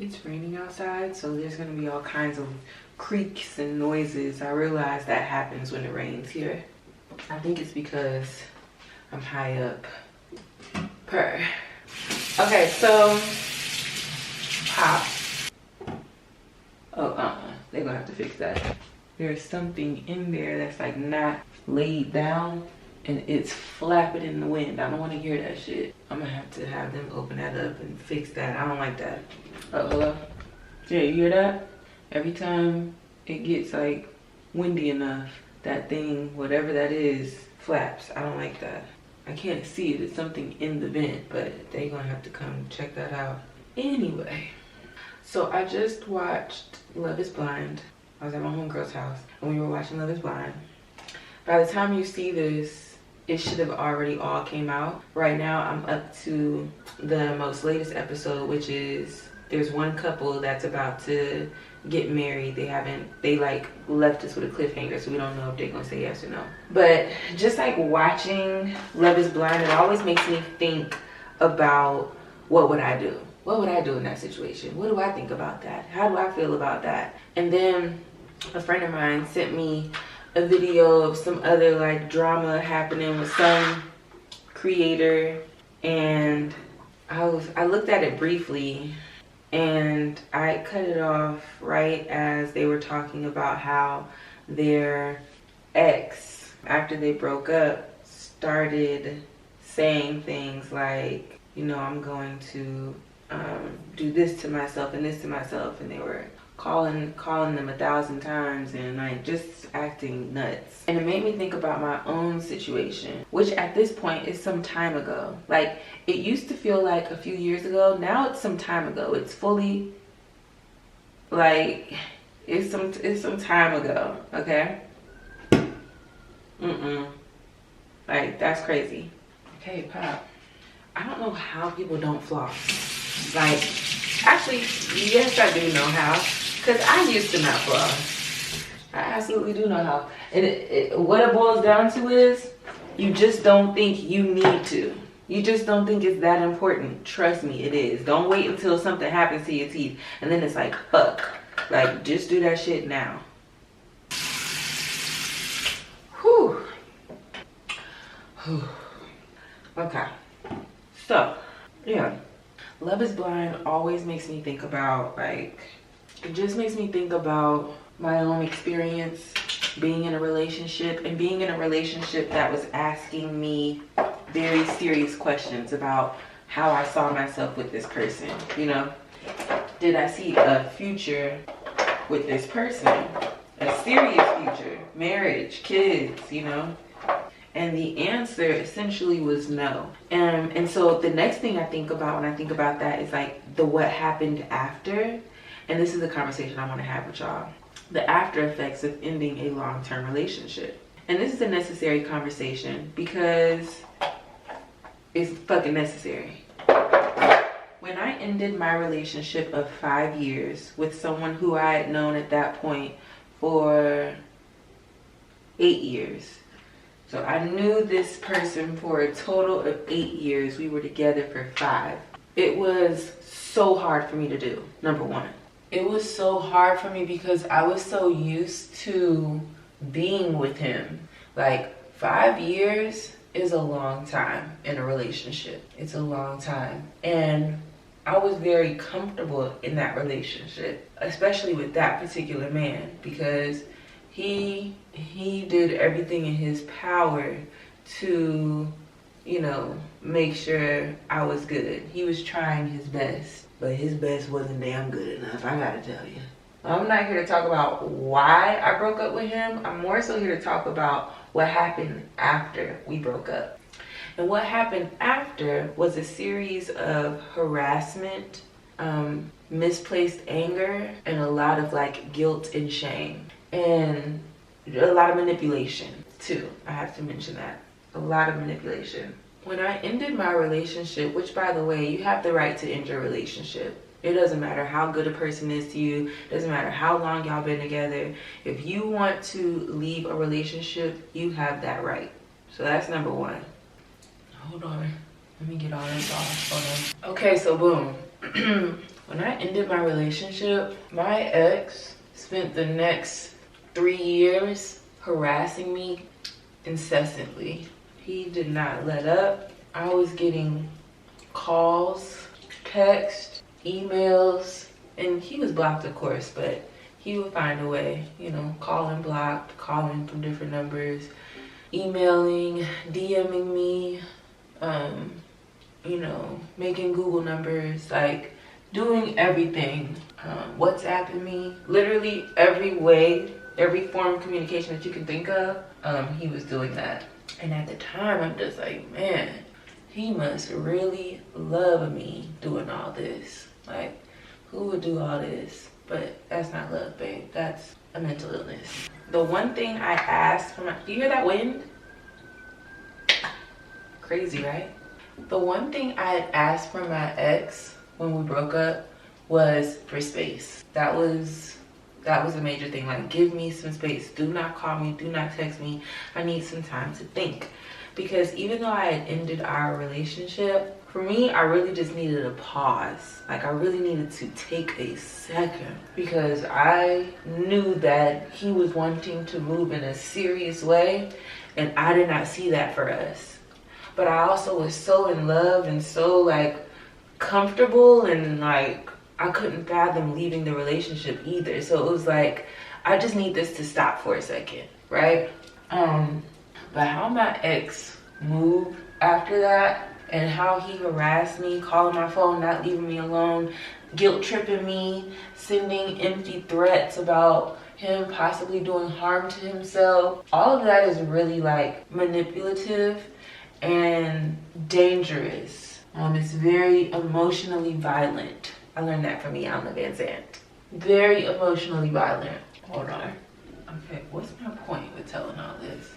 It's raining outside, so there's gonna be all kinds of creaks and noises. I realize that happens when it rains here. I think it's because I'm high up. Okay, so pop. Oh, they're gonna have to fix that. There's something in there that's like not laid down and it's flapping in the wind. I don't want to hear that shit. I'm gonna have to have them open that up and fix that. I don't like that. Oh, hello? Yeah, you hear that? Every time it gets like windy enough, that thing, whatever that is, flaps. I don't like that. I can't see it. It's something in the vent, but they're gonna have to come check that out. Anyway, so I just watched Love is Blind. I was at my homegirl's house and we were watching Love is Blind. By the time you see this, it should have already all came out. Right now, I'm up to the most latest episode, which is there's one couple that's about to get married. They like left us with a cliffhanger, so we don't know if they're gonna say yes or no. But just like watching Love is Blind, it always makes me think about what would I do? What would I do in that situation? What do I think about that? How do I feel about that? And then a friend of mine sent me a video of some other like drama happening with some creator, and I looked at it briefly and I cut it off right as they were talking about how their ex, after they broke up, started saying things like, you know, I'm going to do this to myself and this to myself, and they were calling them 1,000 times and like just acting nuts. And it made me think about my own situation, which at this point is some time ago. Like, it used to feel like a few years ago. Now it's some time ago. It's fully like it's some time ago. Okay. Like, that's crazy. Okay, Pop, I don't know how people don't floss. Like, actually, yes, I do know how, because I used to not floss. I absolutely do know how. And what it boils down to is you just don't think you need to. You just don't think it's that important. Trust me, it is. Don't wait until something happens to your teeth and then it's like, fuck. Like, just do that shit now. Whew. Okay. So, yeah. Love is Blind always makes me think about, like, it just makes me think about my own experience being in a relationship, and being in a relationship that was asking me very serious questions about how I saw myself with this person. You know, did I see a future with this person? A serious future, marriage, kids, you know? And the answer essentially was no. And so the next thing I think about when I think about that is like the what happened after. And this is the conversation I want to have with y'all. The after effects of ending a long-term relationship. And this is a necessary conversation because it's fucking necessary. When I ended my relationship of 5 years with someone who I had known at that point for 8 years. So I knew this person for a total of 8 years. We were together for 5. It was so hard for me to do, number one. It was so hard for me because I was so used to being with him. Like, 5 years is a long time in a relationship. It's a long time. And I was very comfortable in that relationship, especially with that particular man, because he did everything in his power to, you know, make sure I was good. He was trying his best, but his best wasn't damn good enough, I gotta tell you. I'm not here to talk about why I broke up with him. I'm more so here to talk about what happened after we broke up. And what happened after was a series of harassment, misplaced anger, and a lot of like guilt and shame. And a lot of manipulation too. I have to mention that. A lot of manipulation. When I ended my relationship, which by the way, you have the right to end your relationship. It doesn't matter how good a person is to you. It doesn't matter how long y'all been together. If you want to leave a relationship, you have that right. So that's number one. Hold on. Let me get all this off. Hold on. Okay, so boom. When I ended my relationship, my ex spent the next 3 years harassing me incessantly. He did not let up. I was getting calls, texts, emails, and he was blocked, of course, but he would find a way, you know, calling blocked, calling from different numbers, emailing, DMing me, you know, making Google numbers, like doing everything, WhatsApping me, literally every way, every form of communication that you can think of, he was doing that. And at the time, I'm just like, man, he must really love me doing all this. Like, who would do all this? But that's not love, babe. That's a mental illness. The one thing I asked for my, do you hear that wind? Crazy, right? The one thing I had asked from my ex when we broke up was for space. That was a major thing. Like, give me some space. Do not call me. Do not text me. I need some time to think. Because even though I had ended our relationship, for me, I really just needed a pause. Like, I really needed to take a second. Because I knew that he was wanting to move in a serious way. And I did not see that for us. But I also was so in love and so, like, comfortable, and, like, I couldn't fathom leaving the relationship either. So it was like, I just need this to stop for a second, right? But how my ex moved after that, and how he harassed me, calling my phone, not leaving me alone, guilt tripping me, sending empty threats about him possibly doing harm to himself. All of that is really, like, manipulative and dangerous. It's very emotionally violent. I learned that from Iyanla Van Zandt. Very emotionally violent. Hold on. Okay, what's my point with telling all this?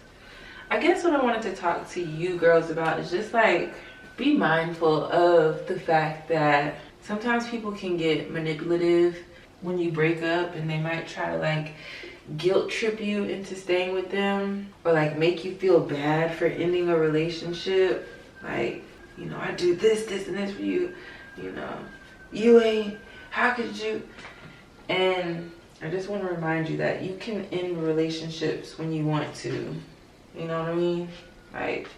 I guess what I wanted to talk to you girls about is just, like, be mindful of the fact that sometimes people can get manipulative when you break up, and they might try to, like, guilt trip you into staying with them, or, like, make you feel bad for ending a relationship. Like, you know, I do this, this, and this for you. You know, you ain't, how could you? And I just want to remind you that you can end relationships when you want to. You know what I mean? Like,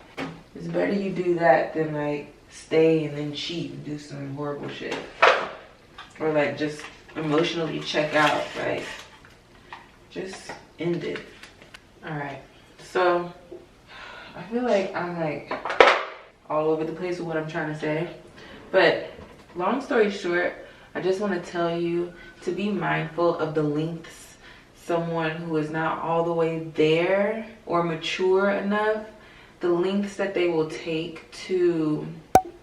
it's better you do that than, like, stay and then cheat and do some horrible shit. Or, like, just emotionally check out, right? Just end it. Alright, so I feel like I'm, like, all over the place with what I'm trying to say. But long story short, I just want to tell you to be mindful of the lengths someone who is not all the way there or mature enough, the lengths that they will take to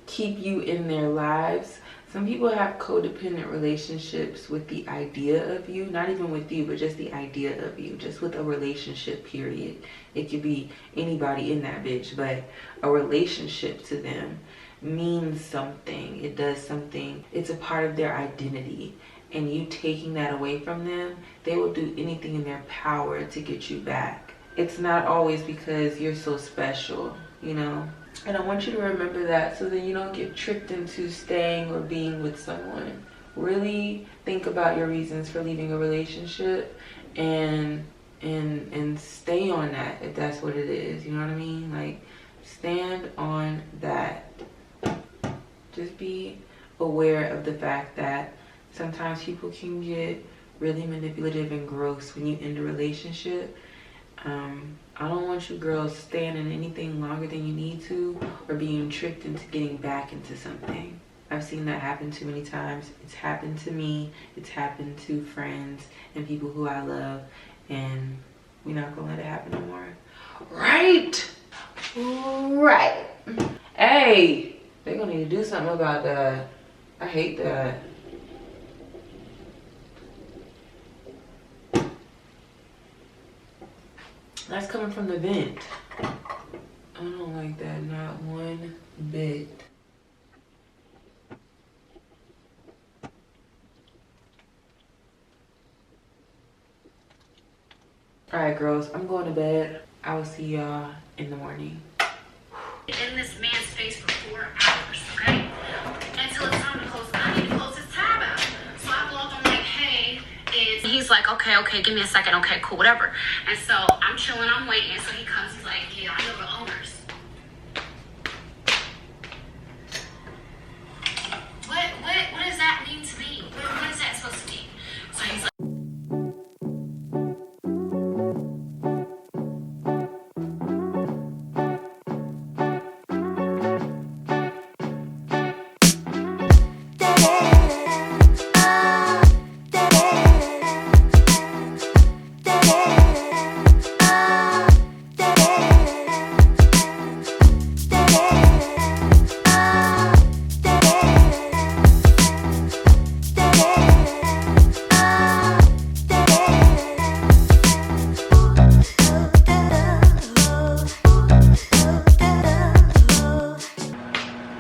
keep you in their lives. Some people have codependent relationships with the idea of you, not even with you, but just the idea of you, just with a relationship, period. It could be anybody in that bitch, but a relationship to them means something. It does something. It's a part of their identity. And you taking that away from them, they will do anything in their power to get you back. It's not always because you're so special, you know? And I want you to remember that, so that you don't get tricked into staying or being with someone. Really think about your reasons for leaving a relationship, and stay on that if that's what it is. You know what I mean? Like, stand on that. Just be aware of the fact that sometimes people can get really manipulative and gross when you end a relationship. I don't want you girls staying in anything longer than you need to, or being tricked into getting back into something. I've seen that happen too many times. It's happened to me. It's happened to friends and people who I love, and we're not gonna let it happen no more. Right? Right. Hey, they're gonna need to do something about that. I hate that. That's coming from the vent. I don't like that, not one bit. Alright girls, I'm going to bed. I will see y'all in the morning. In this man's face for 4 hours, okay? Until it's time to close. I need to close this tab out. okay, give me a second. Okay, cool, whatever. And so I'm chilling, I'm waiting. So he comes, he's like, yeah, I know the owners. What does that mean to me? What is that supposed to mean? So he's like,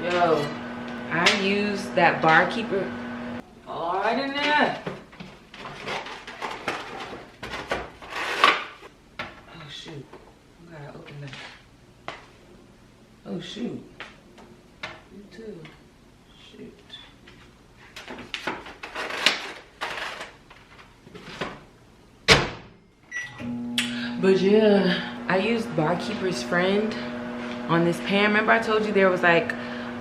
Yo, I use that barkeeper. All right in there. Oh shoot, I gotta open that. Oh shoot, you too. Shoot. But yeah, I used barkeeper's friend on this pan. Remember I told you there was like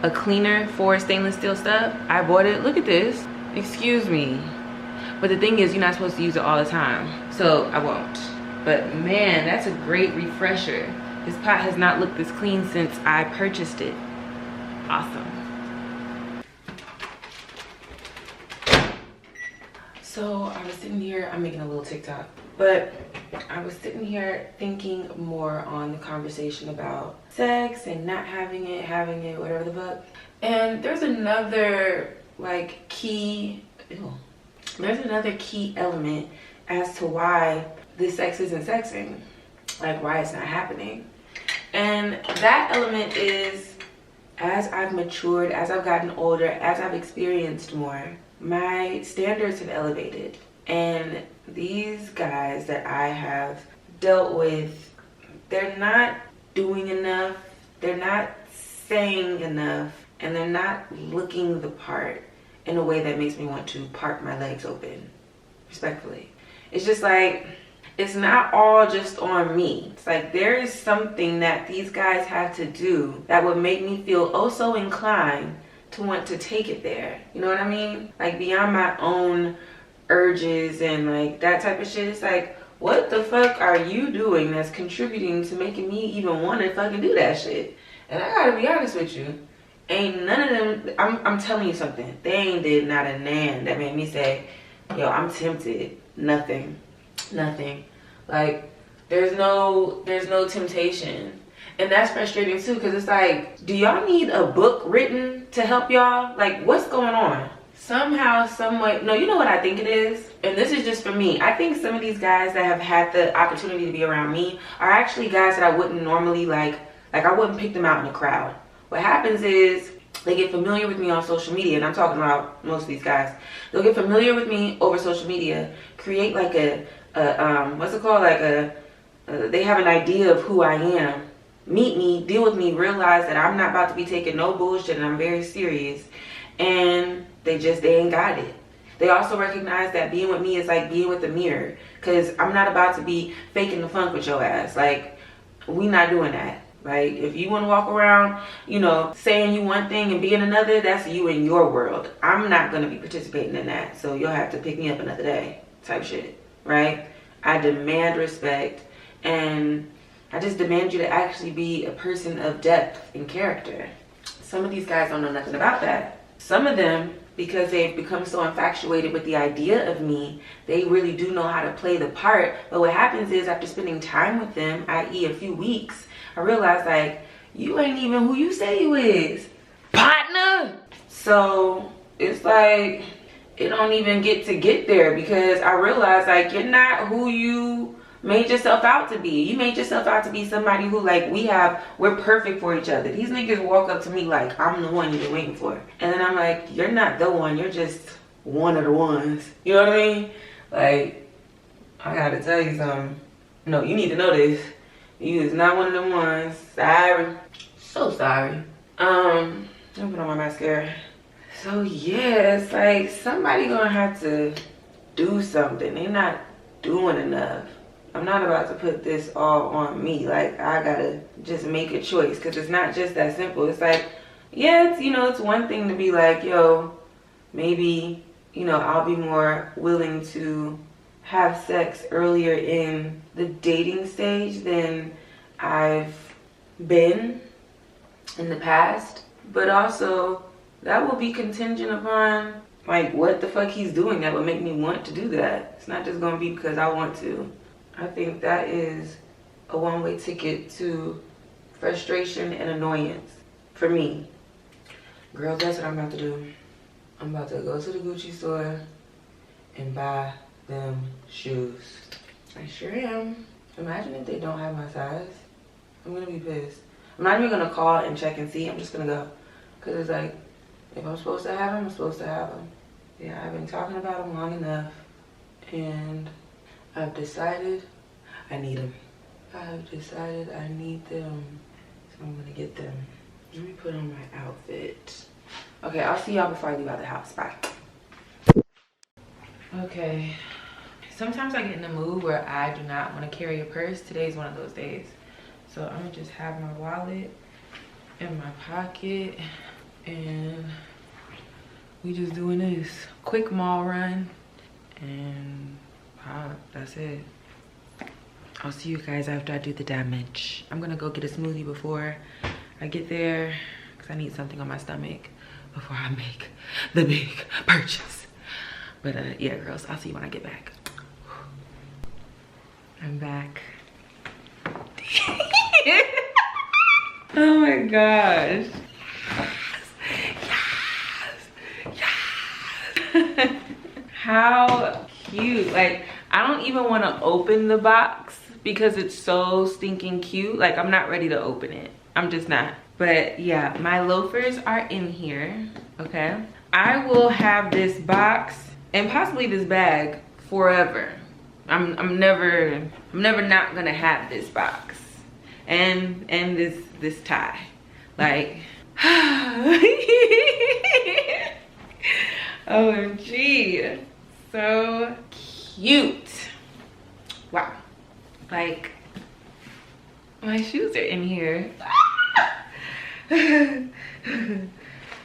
a cleaner for stainless steel stuff? I bought it. Look at this. Excuse me. But the thing is, you're not supposed to use it all the time, so I won't. But man, that's a great refresher. This pot has not looked this clean since I purchased it. Awesome. So I was sitting here, I'm making a little TikTok, but I was sitting here thinking more on the conversation about sex and not having it, having it, whatever the fuck. And there's another like key, there's another key element as to why this sex isn't sexing, like why it's not happening. And that element is, as I've matured, as I've gotten older, as I've experienced more, my standards have elevated. And these guys that I have dealt with, they're not doing enough, they're not saying enough, and they're not looking the part in a way that makes me want to park my legs open, respectfully. It's just like, it's not all just on me. It's like there is something that these guys have to do that would make me feel oh so inclined to want to take it there. You know what I mean? Like beyond my own urges and like that type of shit. It's like, what the fuck are you doing that's contributing to making me even want to fucking do that shit? And I gotta be honest with you, ain't none of them, I'm telling you something, they ain't did not a nan that made me say, yo, I'm tempted. Nothing. Like there's no temptation. And that's frustrating too, because it's like, do y'all need a book written to help y'all? Like, what's going on? Somehow, someway, no, you know what I think it is? And this is just for me. I think some of these guys that have had the opportunity to be around me are actually guys that I wouldn't normally like I wouldn't pick them out in a crowd. What happens is they get familiar with me on social media, and I'm talking about most of these guys. They'll get familiar with me over social media, create like a what's it called? Like they have an idea of who I am. Meet me, deal with me, realize that I'm not about to be taking no bullshit and I'm very serious. And they ain't got it. They also recognize that being with me is like being with the mirror. Because I'm not about to be faking the funk with your ass. Like, we not doing that. Like, if you want to walk around, you know, saying you one thing and being another, that's you in your world. I'm not going to be participating in that. So you'll have to pick me up another day type shit. Right? I demand respect. And I just demand you to actually be a person of depth and character. Some of these guys don't know nothing about that. Some of them, because they've become so infatuated with the idea of me, they really do know how to play the part. But what happens is, after spending time with them, i.e. a few weeks, I realize like, you ain't even who you say you is, partner. So it's like, it don't even get there, because I realize like, you're not who you made yourself out to be. You made yourself out to be somebody who like, we're perfect for each other. These niggas walk up to me like I'm the one you've been waiting for. And then I'm like, you're not the one, you're just one of the ones. You know what I mean? Like, I gotta tell you something. No, you need to know this. You is not one of them ones. Sorry. So sorry. Let me put on my mascara. So yeah, it's like somebody gonna have to do something. They not doing enough. I'm not about to put this all on me. Like, I gotta just make a choice, because it's not just that simple. It's like, yeah, it's, you know, it's one thing to be like, yo, maybe, you know, I'll be more willing to have sex earlier in the dating stage than I've been in the past. But also, that will be contingent upon, like, what the fuck he's doing that would make me want to do that. It's not just gonna be because I want to. I think that is a one-way ticket to frustration and annoyance for me. Girl, that's what I'm about to do. I'm about to go to the Gucci store and buy them shoes. I sure am. Imagine if they don't have my size. I'm gonna be pissed. I'm not even gonna call and check and see. I'm just gonna go. Cause it's like, if I'm supposed to have them, I'm supposed to have them. Yeah, I've been talking about them long enough. And I've decided I need them. I've decided I need them. So I'm gonna get them. Let me put on my outfit. Okay, I'll see y'all before I leave out the house. Bye. Okay. Sometimes I get in the mood where I do not want to carry a purse. Today's one of those days. So I'm gonna just have my wallet in my pocket and we just doing this quick mall run and that's it. I'll see you guys after I do the damage. I'm gonna go get a smoothie before I get there because I need something on my stomach before I make the big purchase. But yeah, girls, I'll see you when I get back. I'm back. Oh my gosh. Yes. How cute. Like, I don't even want to open the box because it's so stinking cute. Like, I'm not ready to open it. I'm just not. But yeah, my loafers are in here. Okay. I will have this box and possibly this bag forever. I'm never not gonna have this box and this tie. Like OMG, so cute. Wow. Like, my shoes are in here.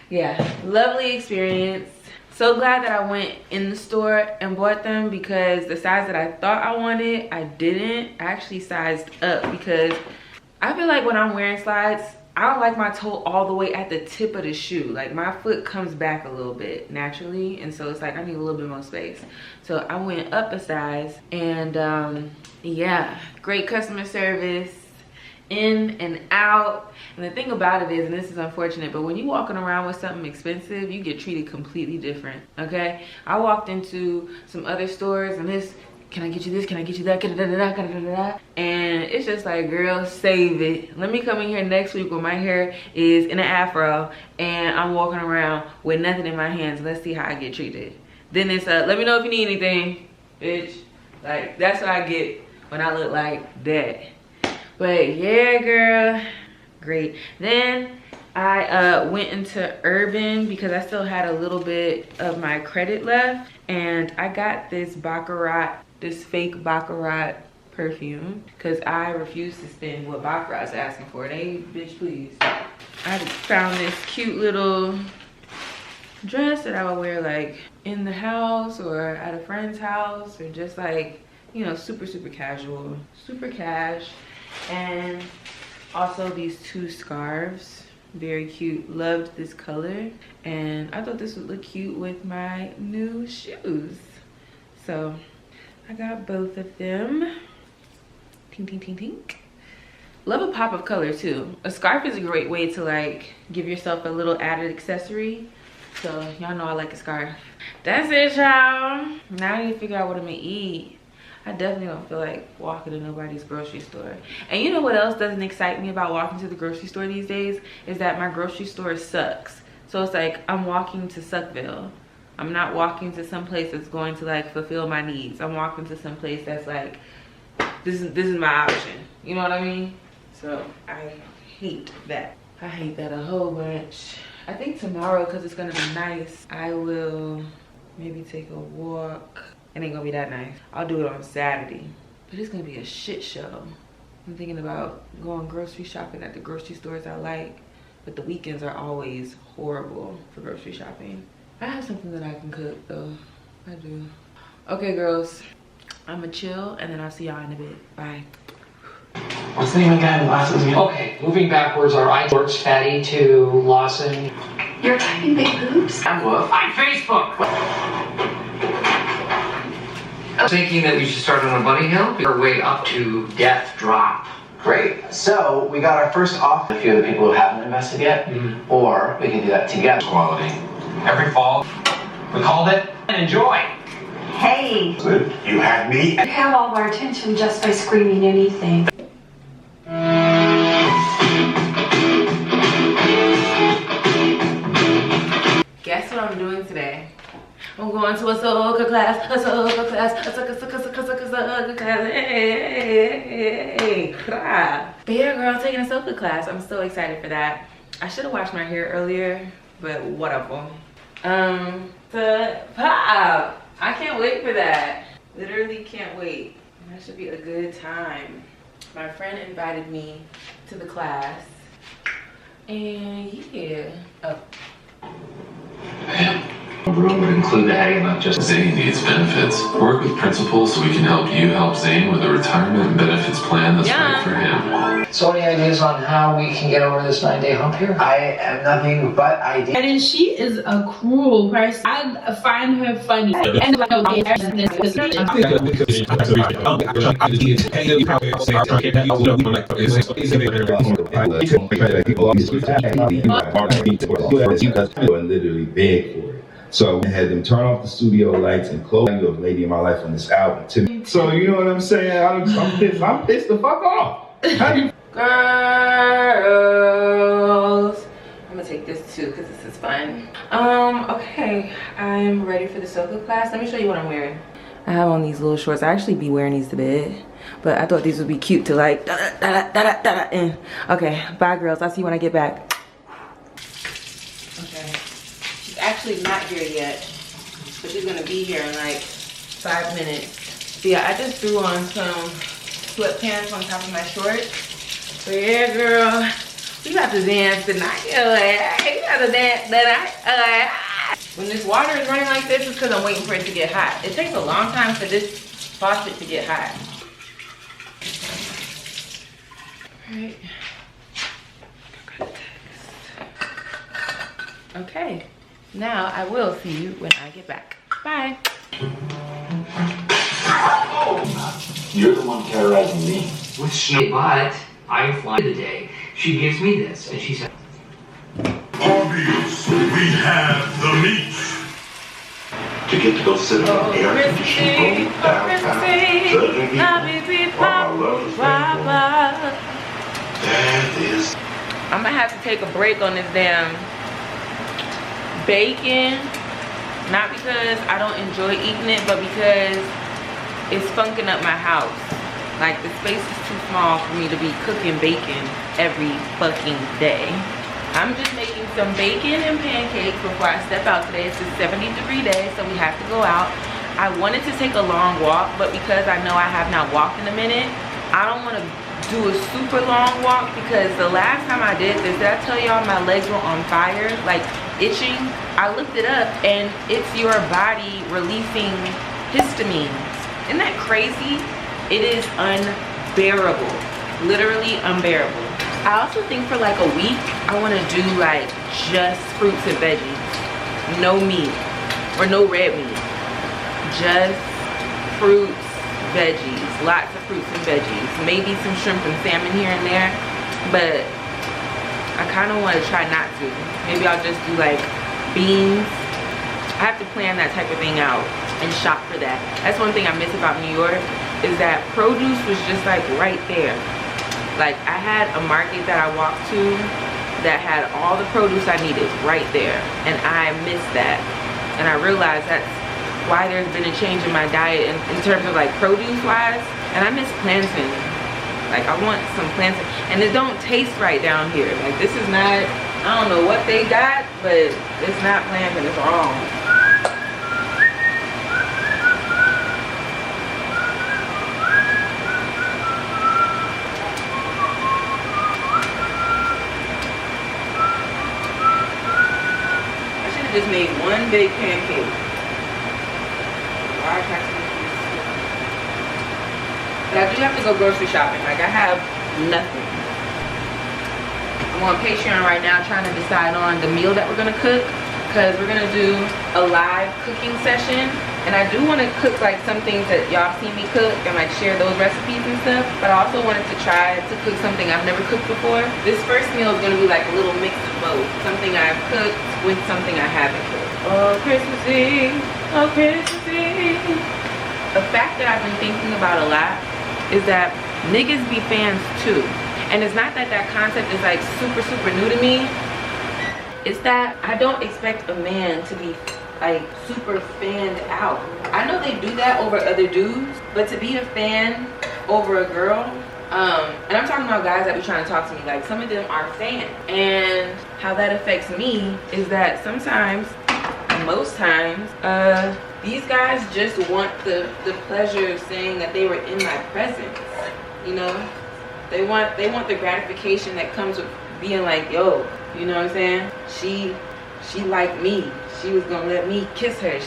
Yeah, lovely experience. So glad that I went in the store and bought them because the size that I thought I wanted, I didn't. I actually sized up because I feel like when I'm wearing slides, I don't like my toe all the way at the tip of the shoe. Like, my foot comes back a little bit naturally, and so it's like I need a little bit more space. So I went up a size, and yeah, great customer service, in and out. And the thing about it is, and this is unfortunate, but when you walking around with something expensive, you get treated completely different. Okay, I walked into some other stores and this, can I get you this, can I get you that, and it's just like, girl, save it. Let me come in here next week when my hair is in an afro and I'm walking around with nothing in my hands. Let's see how I get treated. Then it's let me know if you need anything, bitch. Like, that's what I get when I look like that. But yeah, girl, great. Then I went into Urban because I still had a little bit of my credit left, and I got this Baccarat, this fake Baccarat perfume because I refuse to spend what Baccarat's asking for. They, bitch, please. I found this cute little dress that I would wear like in the house or at a friend's house, or just like, you know, super casual, super cash. And also these two scarves, very cute. Loved this color, and I thought this would look cute with my new shoes, so I got both of them. Tink tink tink tink. Love a pop of color too. A scarf is a great way to like give yourself a little added accessory, so y'all know I like a scarf. That's it, y'all. Now I need to figure out what I'm gonna eat. I definitely don't feel like walking to nobody's grocery store. And you know what else doesn't excite me about walking to the grocery store these days? Is that my grocery store sucks. So it's like, I'm walking to Suckville. I'm not walking to some place that's going to like fulfill my needs. I'm walking to some place that's like, this is my option. You know what I mean? So I hate that. I hate that a whole bunch. I think tomorrow, because it's gonna be nice, I will maybe take a walk It ain't gonna be that nice. I'll do it on Saturday. But it's gonna be a shit show. I'm thinking about going grocery shopping at the grocery stores I like. But the weekends are always horrible for grocery shopping. I have something that I can cook though. I do. Okay, girls. I'ma chill and then I'll see y'all in a bit. Bye. What's the name of the guy in glasses again? Okay, moving backwards, our I works Fatty to Lawson. You're typing big boobs? I'm what? On Facebook! I was thinking that we should start on a bunny hill. Our way up to Death Drop. Great. So we got our first off. A few of the people who haven't invested yet, or we can do that together. Quality. Every fall, we called it Enjoy. Hey, You had me. you have all of our attention just by screaming anything. Guess what I'm doing today? I'm going to a soca class, a soca class, a soca class. Hey, but yeah, girl, taking a soca class. I'm so excited for that. I should have washed my hair earlier, but whatever. Pop. I can't wait for that. Literally can't wait. That should be a good time. My friend invited me to the class, and yeah. Oh. Room would include adding not just Zane needs benefits. Work with principals so we can help you help Zane with a retirement and benefits plan that's right for him. So any ideas on how we can get over this 9-day hump here? I am nothing but ideas. And she is a cruel person. I find her funny. And like, literally beg for it. So I had them turn off the studio lights and close you of Lady in My Life on this album to me. So you know what I'm saying? I'm pissed the fuck off. How you Girls, I'm gonna take this too because this is fun. Okay, I'm ready for the soca class. Let me show you what I'm wearing. I have on these little shorts. I actually be wearing these to bed, but I thought these would be cute to like in. Okay, bye girls. I'll see you when I get back. Okay, she's actually not here yet, but she's gonna be here in like 5 minutes. So yeah, I just threw on some sweatpants on top of my shorts. So yeah, girl, we got to dance tonight. We got to dance tonight. When this water is running like this, it's because I'm waiting for it to get hot. It takes a long time for this faucet to get hot. Alright. Okay, now I will see you when I get back. Bye. You're the one terrorizing me. With shit, but I fly today. She gives me this, and she said, Obvious, we have the meat. to get to go sit on an air-conditioned boat downtown, judging people while my love is thankful. That is. I'm gonna have to take a break on this damn bacon. Not because I don't enjoy eating it, but because it's funking up my house. Like, the space is too small for me to be cooking bacon every fucking day. I'm just making some bacon and pancakes before I step out today. It's a 70-degree day, so we have to go out. I wanted to take a long walk, but because I know I have not walked in a minute, I don't want to do a super long walk, because the last time I did this, did I tell y'all my legs were on fire, like itching? I looked it up, and it's your body releasing histamine. Isn't that crazy? It is unbearable, literally unbearable. I also think for like a week, I want to do like just fruits and veggies. No meat or no red meat. Just fruits, veggies, lots of fruits and veggies. Maybe some shrimp and salmon here and there, but I kind of want to try not to. Maybe I'll just do like beans. I have to plan that type of thing out and shop for that. That's one thing I miss about New York, is that produce was just like right there. Like, I had a market that I walked to that had all the produce I needed right there, and I missed that. And I realized that's why there's been a change in my diet in terms of like produce wise. And I miss plantain. Like, I want some plantain, and it don't taste right down here. Like, this is not, I don't know what they got, but it's not plantain, it's wrong. just made one big pancake. Large package. But I do have to go grocery shopping. Like, I have nothing. I'm on Patreon right now trying to decide on the meal that we're gonna cook, because we're gonna do a live cooking session. And I do want to cook like some things that y'all seen me cook and like share those recipes and stuff. But I also wanted to try to cook something I've never cooked before. This first meal is gonna be like a little mix of both. Something I've cooked with something I haven't cooked. Oh, Christmas Eve, oh, Christmas Eve. A fact that I've been thinking about a lot is that niggas be fans too. And it's not that that concept is like super new to me. It's that I don't expect a man to be like super fanned out. I know they do that over other dudes, but to be a fan over a girl, and I'm talking about guys that be trying to talk to me, like some of them are fans. And how that affects me is that sometimes, most times, these guys just want the pleasure of saying that they were in my presence, you know? They want the gratification that comes with being like, yo, you know what I'm saying? She liked me. She was gonna let me kiss her.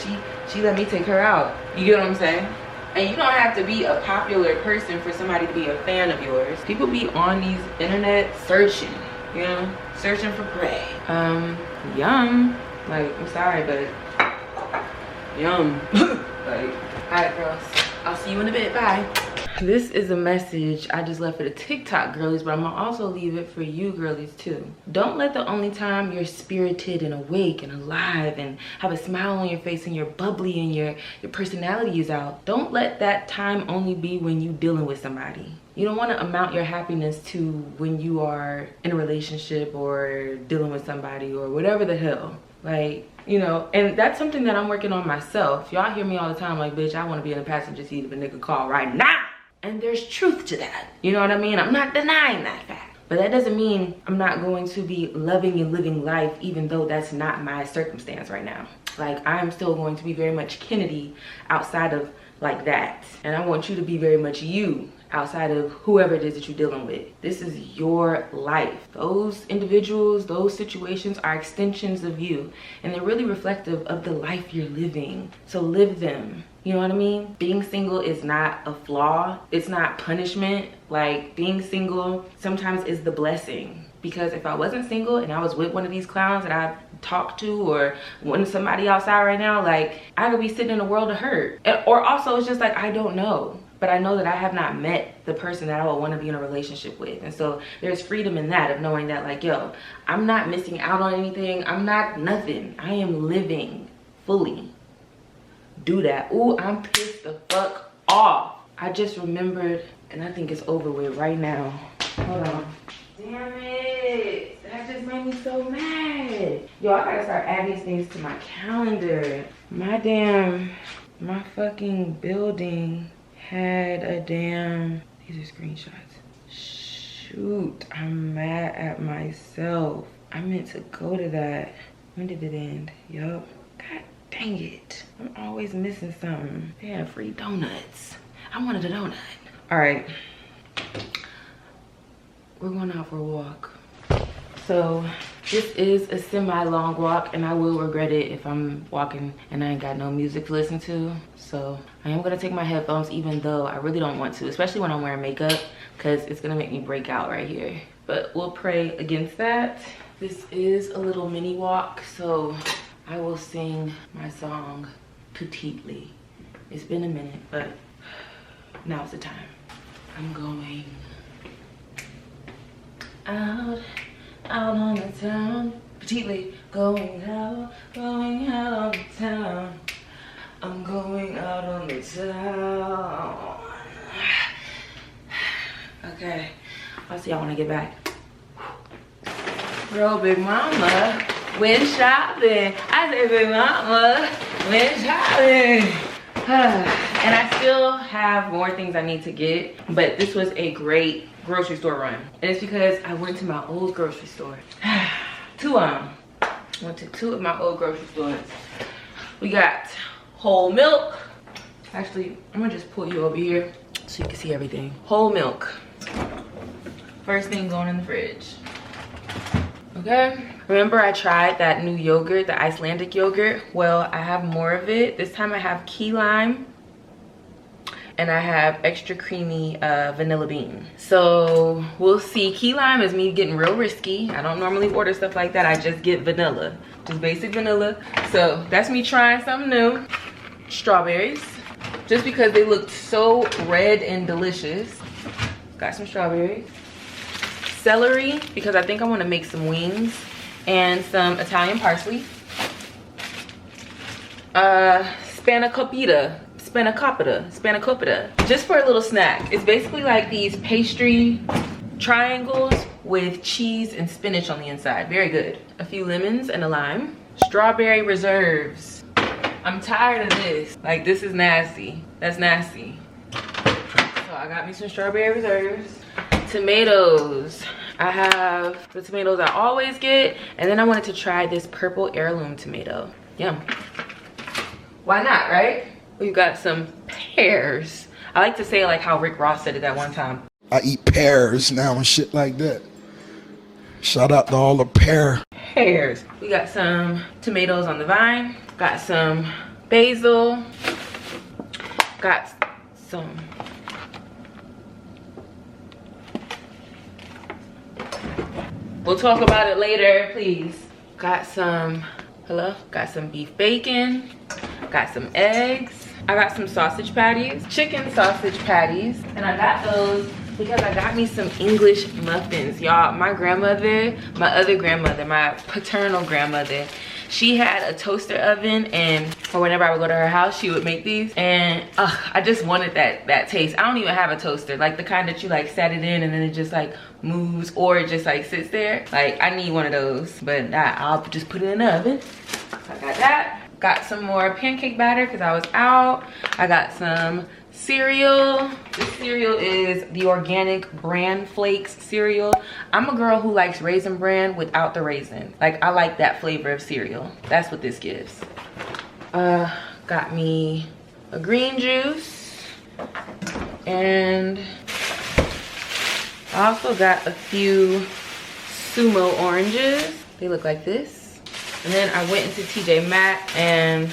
She let me take her out. You get what I'm saying? And you don't have to be a popular person for somebody to be a fan of yours. People be on these internet searching, you know, searching for prey. Yum. Like, I'm sorry, but yum. Like, alright girls, I'll see you in a bit. Bye. This is a message I just left for the TikTok girlies, but I'm gonna also leave it for you girlies too. Don't let the only time you're spirited and awake and alive and have a smile on your face and you're bubbly and your personality is out, don't let that time only be when you dealing with somebody. You don't want to amount your happiness to when you are in a relationship or dealing with somebody or whatever the hell. Like, you know, and that's something that I'm working on myself. Y'all hear me all the time like, bitch, I want to be in the passenger seat of a nigga call right now. And there's truth to that. You know what I mean? I'm not denying that fact. But that doesn't mean I'm not going to be loving and living life even though that's not my circumstance right now. Like, I'm still going to be very much Kennedy outside of like that. And I want you to be very much you outside of whoever it is that you're dealing with. This is your life. Those individuals, those situations are extensions of you. And they're really reflective of the life you're living. So live them. You know what I mean? Being single is not a flaw. It's not punishment. Like, being single sometimes is the blessing. Because if I wasn't single and I was with one of these clowns that I've talked to or wanting somebody outside right now, like, I could be sitting in a world of hurt. Or also it's just like, I don't know. But I know that I have not met the person that I would want to be in a relationship with. And so there's freedom in that, of knowing that like, yo, I'm not missing out on anything. I'm not nothing. I am living fully. Do that. Ooh, I'm pissed the fuck off. I just remembered, and I think it's over with right now. Hold on. Damn it. That just made me so mad. Yo, I gotta start adding these things to my calendar. My fucking building had a damn, these are screenshots. Shoot, I'm mad at myself. I meant to go to that. When did it end? Yup. God dang it. I'm always missing something. They had free donuts. I wanted a donut. All right. We're going out for a walk. So this is a semi-long walk and I will regret it if I'm walking and I ain't got no music to listen to. So I am gonna take my headphones even though I really don't want to, especially when I'm wearing makeup, because it's gonna make me break out right here. But we'll pray against that. This is a little mini walk, so I will sing my song petitely. It's been a minute, but now's the time. I'm going out on the town, petitely, going out on the town. I'm going out on the town. Okay, I'll see y'all when I get back. Girl, big mama went shopping. I said, big mama went shopping. And I still have more things I need to get, but this was a great grocery store run. And it's because I went to my old grocery store. Went to two of my old grocery stores. We got whole milk. Actually, I'm gonna just pull you over here so you can see everything. Whole milk. First thing going in the fridge. Okay, remember I tried that new yogurt, the Icelandic yogurt? Well, I have more of it. This time I have key lime and I have extra creamy vanilla bean. So we'll see. Key lime is me getting real risky. I don't normally order stuff like that. I just get vanilla, just basic vanilla. So that's me trying something new. Strawberries, just because they looked so red and delicious. Got some strawberries. Celery, because I think I want to make some wings, and some Italian parsley. Spanakopita, just for a little snack. It's basically like these pastry triangles with cheese and spinach on the inside. Very good. A few lemons and a lime. Strawberry reserves. I'm tired of this. Like, this is nasty. That's nasty. So I got me some strawberry reserves. Tomatoes. I have the tomatoes I always get, and then I wanted to try this purple heirloom tomato. Yum. Why not, right? We've got some pears. I like to say like how Rick Ross said it that one time. I eat pears now and shit like that. Shout out to all the pears. We got some tomatoes on the vine. Got some basil. Got some we'll talk about it later, please. Got some, got some beef bacon. Got some eggs. I got some sausage patties, chicken sausage patties. And I got those because I got me some English muffins. Y'all, my grandmother, my other grandmother, my paternal grandmother, she had a toaster oven, and or whenever I would go to her house, she would make these. And I just wanted that taste. I don't even have a toaster, like the kind that you like set it in and then it just like moves, or it just like sits there. Like, I need one of those, but I'll just put it in the oven. I got that. Got some more pancake batter because I was out. I got some cereal. This cereal is the organic bran flakes cereal. I'm a girl who likes Raisin Bran without the raisin. Like, I like that flavor of cereal. That's what this gives. Got me a green juice, and I also got a few Sumo oranges. They look like this. And then I went into TJ Maxx and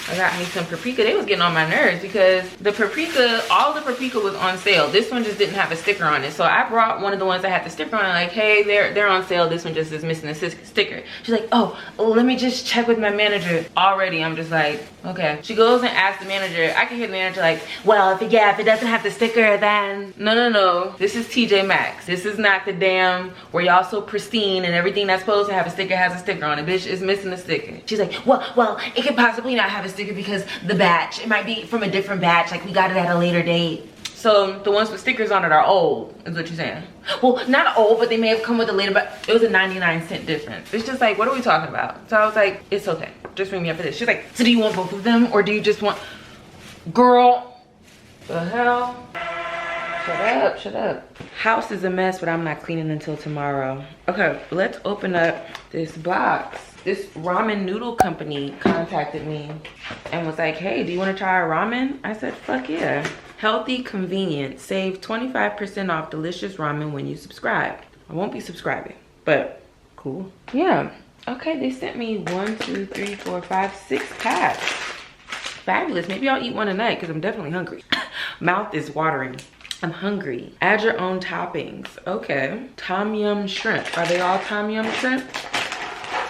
I got me some paprika. They was getting on my nerves because the paprika, all the paprika was on sale. This one just didn't have a sticker on it. So I brought one of the ones that had the sticker on it, like, hey, they're on sale. This one just is missing a sticker. She's like, oh, let me just check with my manager. Already, I'm just like, okay. She goes and asks the manager. I can hear the manager like, well, if it doesn't have the sticker, then no. This is TJ Maxx. This is not the damn where y'all so pristine and everything that's supposed to have a sticker has a sticker on it. Bitch, it's missing a sticker. She's like, well, it could possibly not have a sticker because the batch, it might be from a different batch, like we got it at a later date. So the ones with stickers on it are old, is what you're saying. Well, not old, but they may have come with a later, but it was a 99-cent difference. It's just like, what are we talking about? So I was like, it's okay, just ring me up for this. She's like, so do you want both of them, or do you just want, girl, the hell? Shut up. House is a mess, but I'm not cleaning until tomorrow. Okay, let's open up this box. This ramen noodle company contacted me and was like, hey, do you want to try our ramen? I said, fuck yeah. Healthy, convenient, save 25% off delicious ramen when you subscribe. I won't be subscribing, but cool. Yeah, okay, they sent me 1, 2, 3, 4, 5, 6 packs. Fabulous, maybe I'll eat one tonight because I'm definitely hungry. Mouth is watering. I'm hungry. Add your own toppings. Okay. Tom yum shrimp. Are they all tom yum shrimp?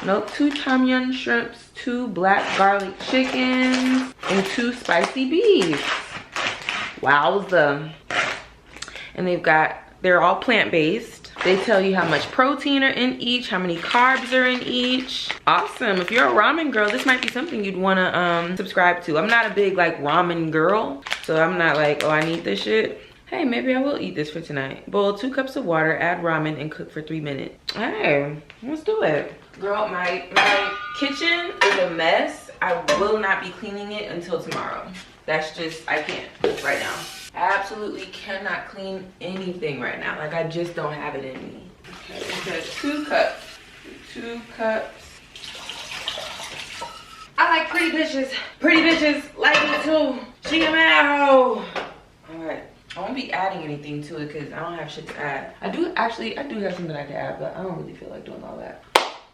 Nope. 2 tom yum shrimps, 2 black garlic chickens, and 2 spicy beefs. Wowza. And they're all plant-based. They tell you how much protein are in each, how many carbs are in each. Awesome. If you're a ramen girl, this might be something you'd want to subscribe to. I'm not a big like ramen girl, so I'm not like, oh, I need this shit. Hey, maybe I will eat this for tonight. Boil 2 cups of water, add ramen, and cook for 3 minutes. Hey, let's do it. Girl, my kitchen is a mess. I will not be cleaning it until tomorrow. That's just, I can't right now. Absolutely cannot clean anything right now. Like, I just don't have it in me. Okay, we got 2 cups. 2 cups. I like pretty bitches. Pretty bitches like me too. She a mad hoe. All right. I won't be adding anything to it because I don't have shit to add. I do have something I can add, but I don't really feel like doing all that.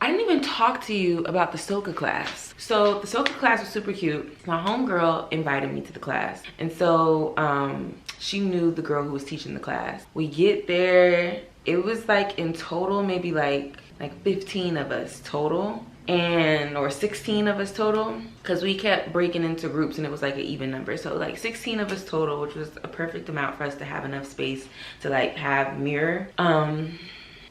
I didn't even talk to you about the soca class. So the soca class was super cute. My homegirl invited me to the class. And so she knew the girl who was teaching the class. We get there, it was like in total, maybe like 15 of us total. Or 16 of us total, because we kept breaking into groups and it was like an even number. So like 16 of us total, which was a perfect amount for us to have enough space to like have mirror.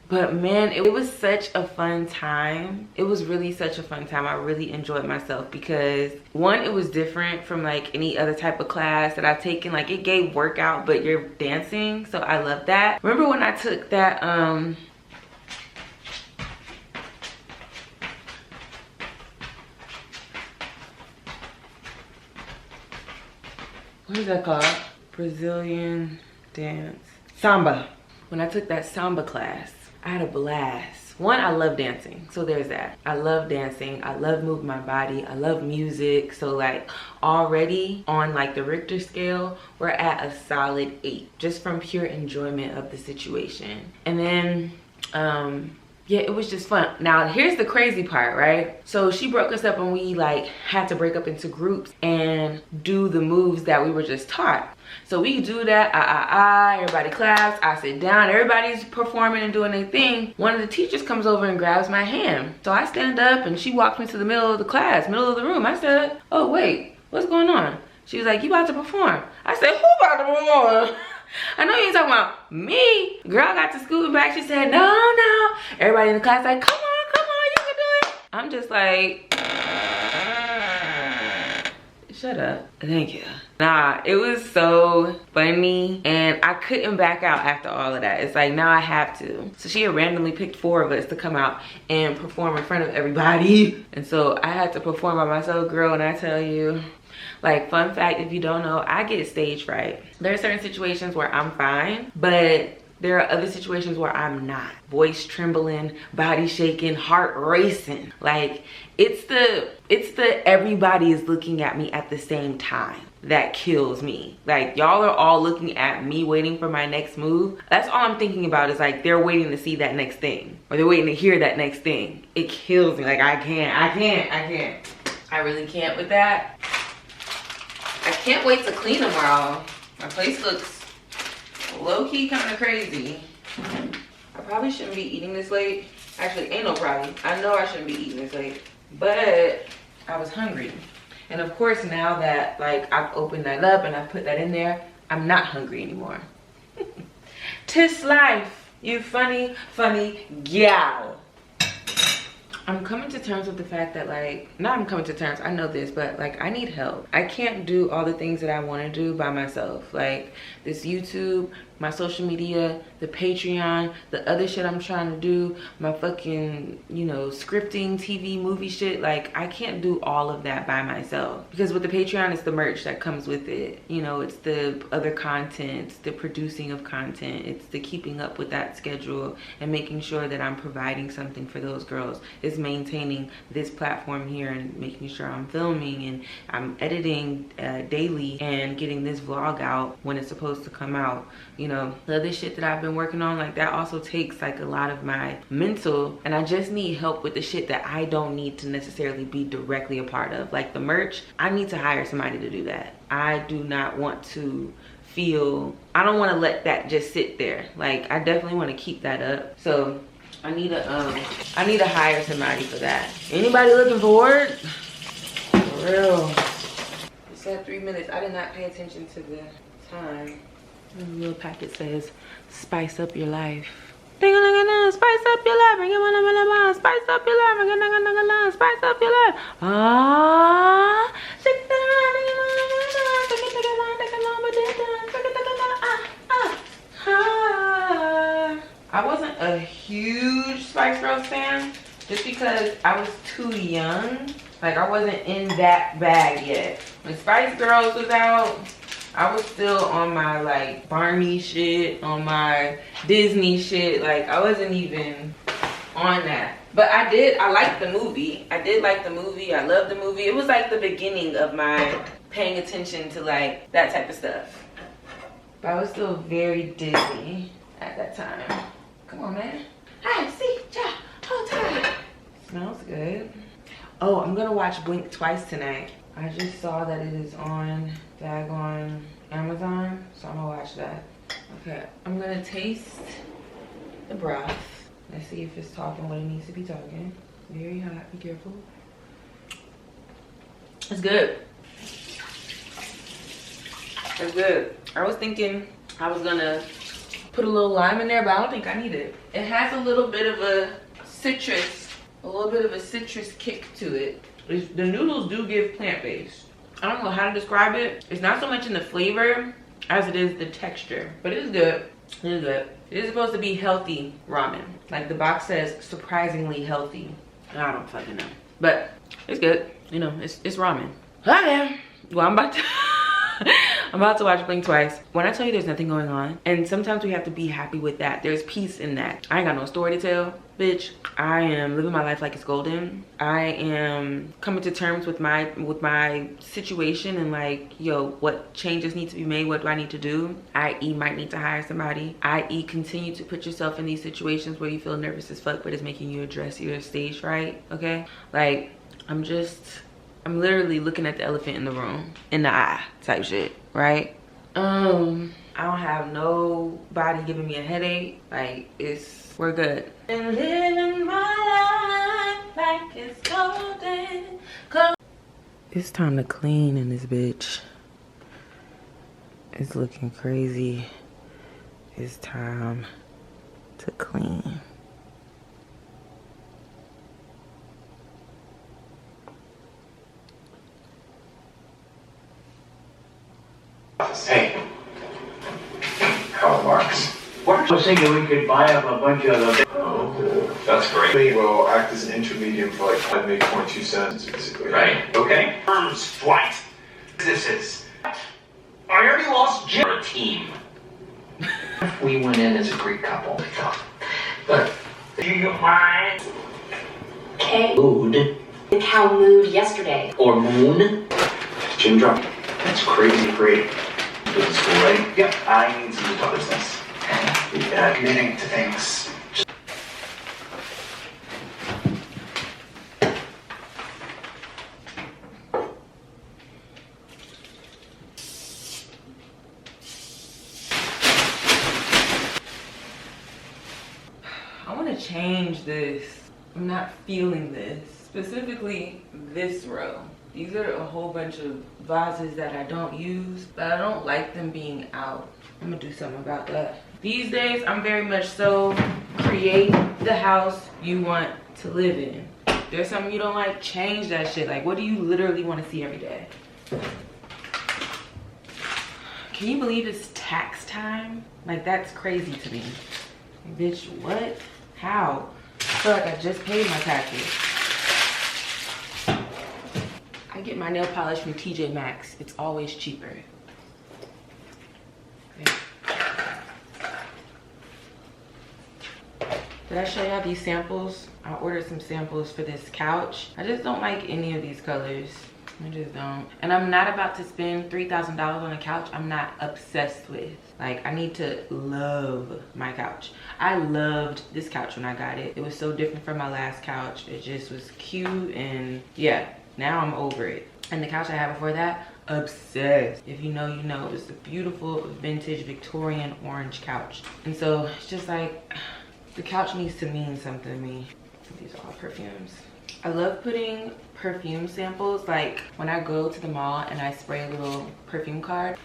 But man, it was such a fun time. It was really such a fun time. I really enjoyed myself because one, it was different from like any other type of class that I've taken. Like it gave workout, but you're dancing, so I love that. Remember when I took that what is that called? Brazilian dance. Samba. When I took that samba class, I had a blast. One, I love dancing, so there's that. I love dancing, I love moving my body, I love music. So like already on like the Richter scale, we're at a solid 8, just from pure enjoyment of the situation. And then, yeah, it was just fun. Now, here's the crazy part, right? So she broke us up and we like had to break up into groups and do the moves that we were just taught. So we do that, everybody claps, I sit down, everybody's performing and doing their thing. One of the teachers comes over and grabs my hand. So I stand up and she walks me to the middle of the class, middle of the room. I said, oh wait, what's going on? She was like, you about to perform. I said, who about to perform? I know you ain't talking about me. Girl got to scoot back. She said, no. Everybody in the class like, come on, you can do it. I'm just like, shut up. Thank you. Nah, it was so funny and I couldn't back out after all of that. It's like, now I have to. So she had randomly picked 4 of us to come out and perform in front of everybody. And so I had to perform by myself, girl, and I tell you, like, fun fact, if you don't know, I get stage fright. There are certain situations where I'm fine, but there are other situations where I'm not. Voice trembling, body shaking, heart racing. Like, it's the everybody is looking at me at the same time that kills me. Like, y'all are all looking at me waiting for my next move. That's all I'm thinking about, is like they're waiting to see that next thing, or they're waiting to hear that next thing. It kills me. Like, I can't. I really can't with that. I can't wait to clean tomorrow. My place looks low-key kind of crazy. I probably shouldn't be eating this late. Actually, ain't no problem. I know I shouldn't be eating this late, but I was hungry. And of course, now that like I've opened that up and I put that in there, I'm not hungry anymore. Tis life, you funny gal. I'm coming to terms with the fact that, like, not I'm coming to terms, I know this, but like I need help. I can't do all the things that I want to do by myself. Like this YouTube, my social media, the Patreon, the other shit I'm trying to do, my fucking, you know, scripting, TV, movie shit. Like, I can't do all of that by myself. Because with the Patreon, it's the merch that comes with it. You know, it's the other content, it's the producing of content, it's the keeping up with that schedule and making sure that I'm providing something for those girls. It's maintaining this platform here and making sure I'm filming and I'm editing daily and getting this vlog out when it's supposed to come out. You know, the other shit that I've been working on, like that also takes like a lot of my mental, and I just need help with the shit that I don't need to necessarily be directly a part of. Like the merch, I need to hire somebody to do that. I do not want to feel, I don't want to let that just sit there. Like I definitely want to keep that up. So I need to hire somebody for that. Anybody looking for work? For real. It said 3 minutes. I did not pay attention to the time. The little packet says, spice up your life. Spice up your life. Spice up your life. Spice up your life. Ah. I wasn't a huge Spice Girls fan just because I was too young. Like I wasn't in that bag yet. When Spice Girls was out, I was still on my like Barney shit, on my Disney shit. Like I wasn't even on that. But I liked the movie. I did like the movie. I loved the movie. It was like the beginning of my paying attention to like that type of stuff. But I was still very Disney at that time. Come on, man. Hi, see, ja, hold tight. Smells good. Oh, I'm gonna watch Blink Twice tonight. I just saw that it is on Amazon, so I'm gonna watch that. Okay, I'm gonna taste the broth. Let's see if it's talking what it needs to be talking. Very hot, be careful. It's good. It's good. I was thinking I was gonna put a little lime in there, but I don't think I need it. It has a little bit of a citrus kick to it. The noodles do give plant-based. I don't know how to describe it. It's not so much in the flavor as it is the texture, but it is good. It is good. It is supposed to be healthy ramen. Like the box says, surprisingly healthy. I don't fucking know, but it's good. You know, it's ramen. Okay. Well, I'm about to watch Blink Twice. When I tell you there's nothing going on, and sometimes we have to be happy with that. There's peace in that. I ain't got no story to tell, bitch. I am living my life like it's golden. I am coming to terms with my situation and like, yo, what changes need to be made? What do I need to do? I.e. might need to hire somebody. I.e. continue to put yourself in these situations where you feel nervous as fuck, but it's making you address your stage fright, okay? Like, I'm literally looking at the elephant in the room, in the eye type shit, right? I don't have nobody giving me a headache. Like, we're good. And living my life like it's golden. It's time to clean in this bitch. It's looking crazy. It's time to clean. Hey, how it works. I was thinking we could buy up a bunch of them. Oh, that's great. Will act as an intermedium for like I make 0.2 cents basically. Right, okay. Firms, flight, businesses. I already lost Jim. We're a team. We went in as a great couple. But do you mind? Okay. Mood. How mood yesterday. Or moon. Gym drop. That's crazy great. Business school, right? Yep. I need some other business. Committing to things. I want to change this. I'm not feeling this. Specifically this row. These are a whole bunch of vases that I don't use, but I don't like them being out. I'm gonna do something about that. These days, I'm very much so create the house you want to live in. There's something you don't like, change that shit. Like, what do you literally want to see every day? Can you believe it's tax time? Like, that's crazy to me. Like, bitch, what? How? I feel like I just paid my taxes. I get my nail polish from TJ Maxx. It's always cheaper. Okay. Did I show y'all these samples? I ordered some samples for this couch. I just don't like any of these colors. I just don't. And I'm not about to spend $3,000 on a couch I'm not obsessed with. Like, I need to love my couch. I loved this couch when I got it. It was so different from my last couch. It just was cute and yeah. Now I'm over it. And the couch I had before that, obsessed. If you know, you know. It was a beautiful vintage Victorian orange couch. And so it's just like, the couch needs to mean something to me. These are all perfumes. I love putting perfume samples, like when I go to the mall and I spray a little perfume card,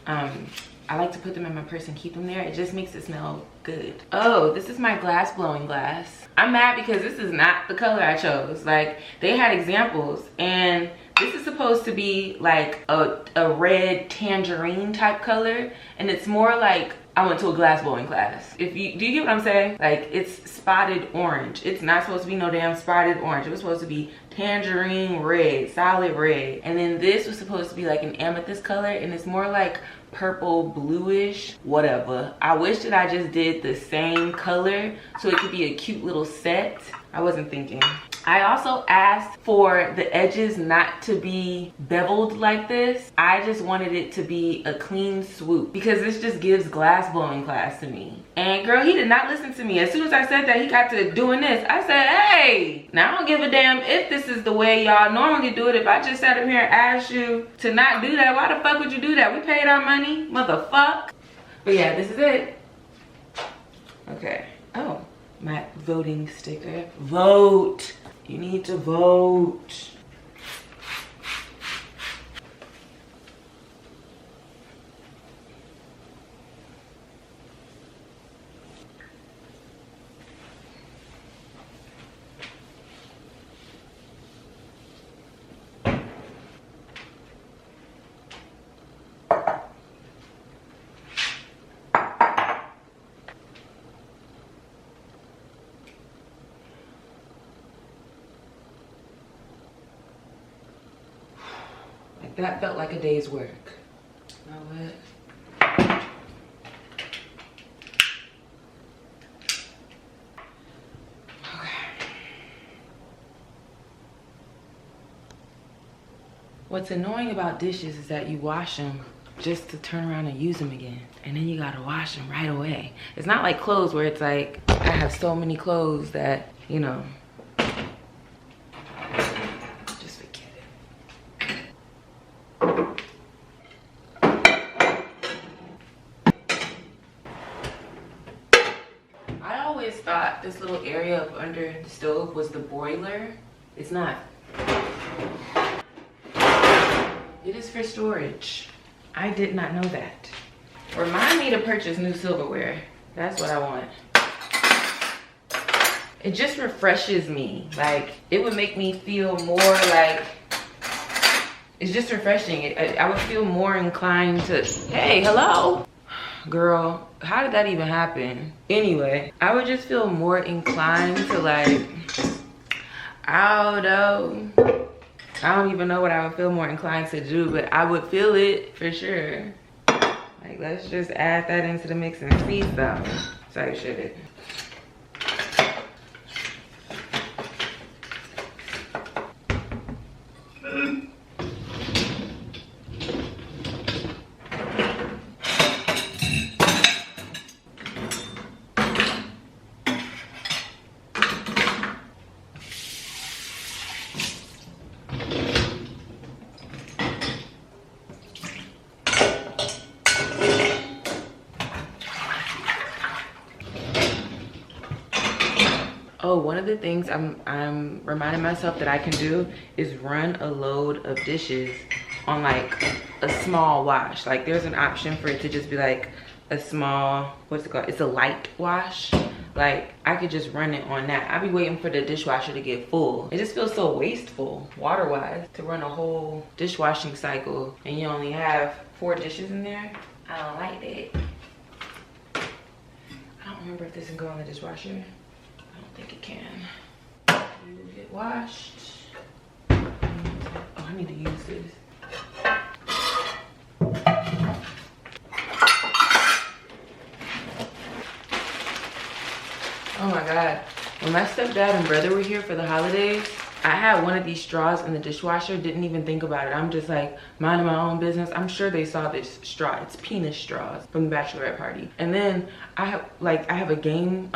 I like to put them in my purse and keep them there. It just makes it smell good. Oh, this is my glass blowing glass. I'm mad because this is not the color I chose. Like, they had examples and this is supposed to be like a red tangerine type color, and it's more like I went to a glass blowing glass. Do you get what I'm saying? Like, it's spotted orange. It's not supposed to be no damn spotted orange. It was supposed to be tangerine red, solid red. And then this was supposed to be like an amethyst color, and it's more like purple bluish, whatever. I wish that I just did the same color so it could be a cute little set. I wasn't thinking. I also asked for the edges not to be beveled like this. I just wanted it to be a clean swoop because this just gives glass blowing class to me. And girl, he did not listen to me. As soon as I said that, he got to doing this. I said, hey, now I don't give a damn if this is the way y'all normally do it. If I just sat up here and asked you to not do that, why the fuck would you do that? We paid our money, motherfuck. But yeah, this is it. Okay. Oh, my voting sticker. Vote. You need to vote. That felt like a day's work. You know what? Okay. What's annoying about dishes is that you wash them just to turn around and use them again. And then you gotta wash them right away. It's not like clothes where it's like, I have so many clothes that, you know, this little area up under the stove was the boiler. It's not. It is for storage. I did not know that. Remind me to purchase new silverware. That's what I want. It just refreshes me. Like, it would make me feel more like, it's just refreshing. I would feel more inclined to, hey, hello. Girl, how did that even happen? Anyway, I would just feel more inclined to like, I don't know. I don't even know what I would feel more inclined to do, but I would feel it for sure. Like, let's just add that into the mix and see some type shit. Oh, one of the things I'm reminding myself that I can do is run a load of dishes on like a small wash. Like, there's an option for it to just be like a small, what's it called? It's a light wash. Like, I could just run it on that. I'd be waiting for the dishwasher to get full. It just feels so wasteful, water-wise, to run a whole dishwashing cycle and you only have 4 dishes in there. I don't like that. I don't remember if this can go in the dishwasher. I don't think it can. You get washed. Oh, I need to use this. Oh my God. When my stepdad and brother were here for the holidays, I had one of these straws in the dishwasher, didn't even think about it. I'm just like minding my own business. I'm sure they saw this straw. It's penis straws from the bachelorette party. And then I have a game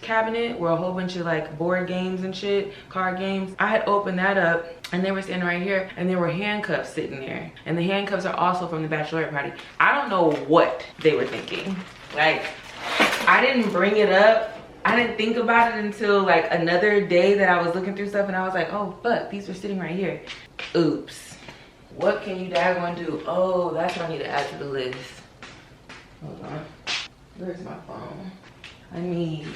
cabinet where a whole bunch of like board games and shit, card games. I had opened that up and they were standing right here and there were handcuffs sitting there. And the handcuffs are also from the bachelorette party. I don't know what they were thinking. Like, I didn't bring it up. I didn't think about it until like another day that I was looking through stuff and I was like, oh fuck, these were sitting right here. Oops. What can you daggone do? Oh, that's what I need to add to the list. Hold on. Where's my phone? I need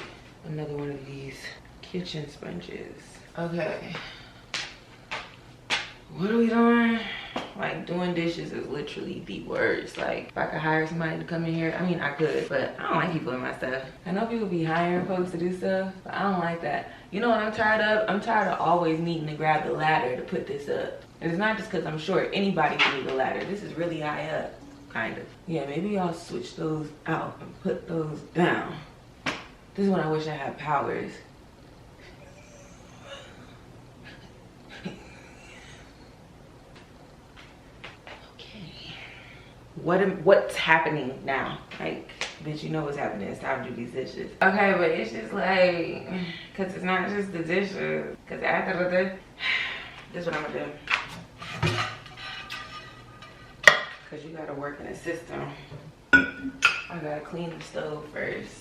another one of these kitchen sponges. Okay. What are we doing? Like, doing dishes is literally the worst. Like, if I could hire somebody to come in here, I mean, I could, but I don't like people in my stuff. I know people be hiring folks to do stuff, but I don't like that. You know what I'm tired of? I'm tired of always needing to grab the ladder to put this up. And it's not just because I'm short. Anybody can need a ladder. This is really high up, kind of. Yeah, maybe I'll switch those out and put those down. This is when I wish I had powers. what's happening now? Like, bitch, you know what's happening. It's time to do these dishes. Okay, but it's just like, cause it's not just the dishes. Cause after the, this is what I'm gonna do. Cause you gotta work in a system. I gotta clean the stove first.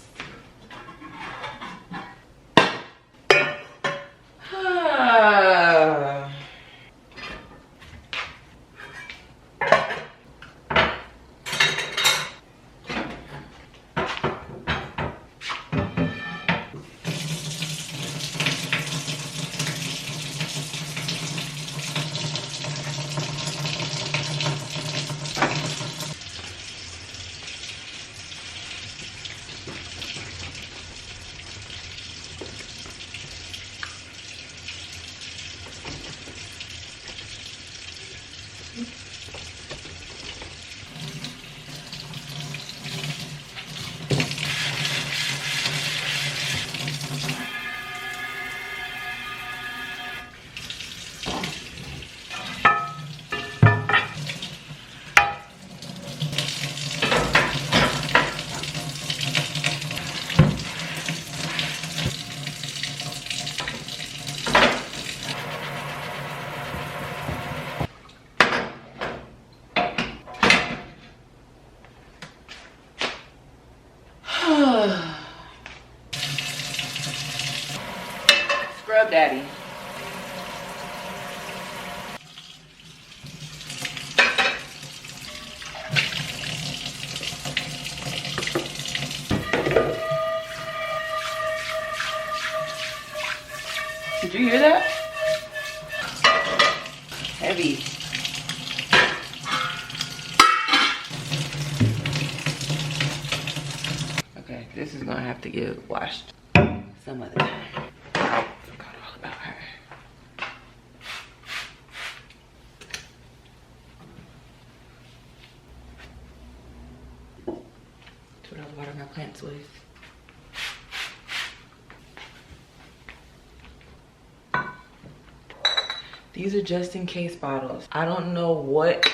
Scrub daddy. Did you hear that? Heavy. Okay, this is gonna have to get washed some other time. I forgot all about her. That's what I water my plants with. These are just in case bottles. I don't know what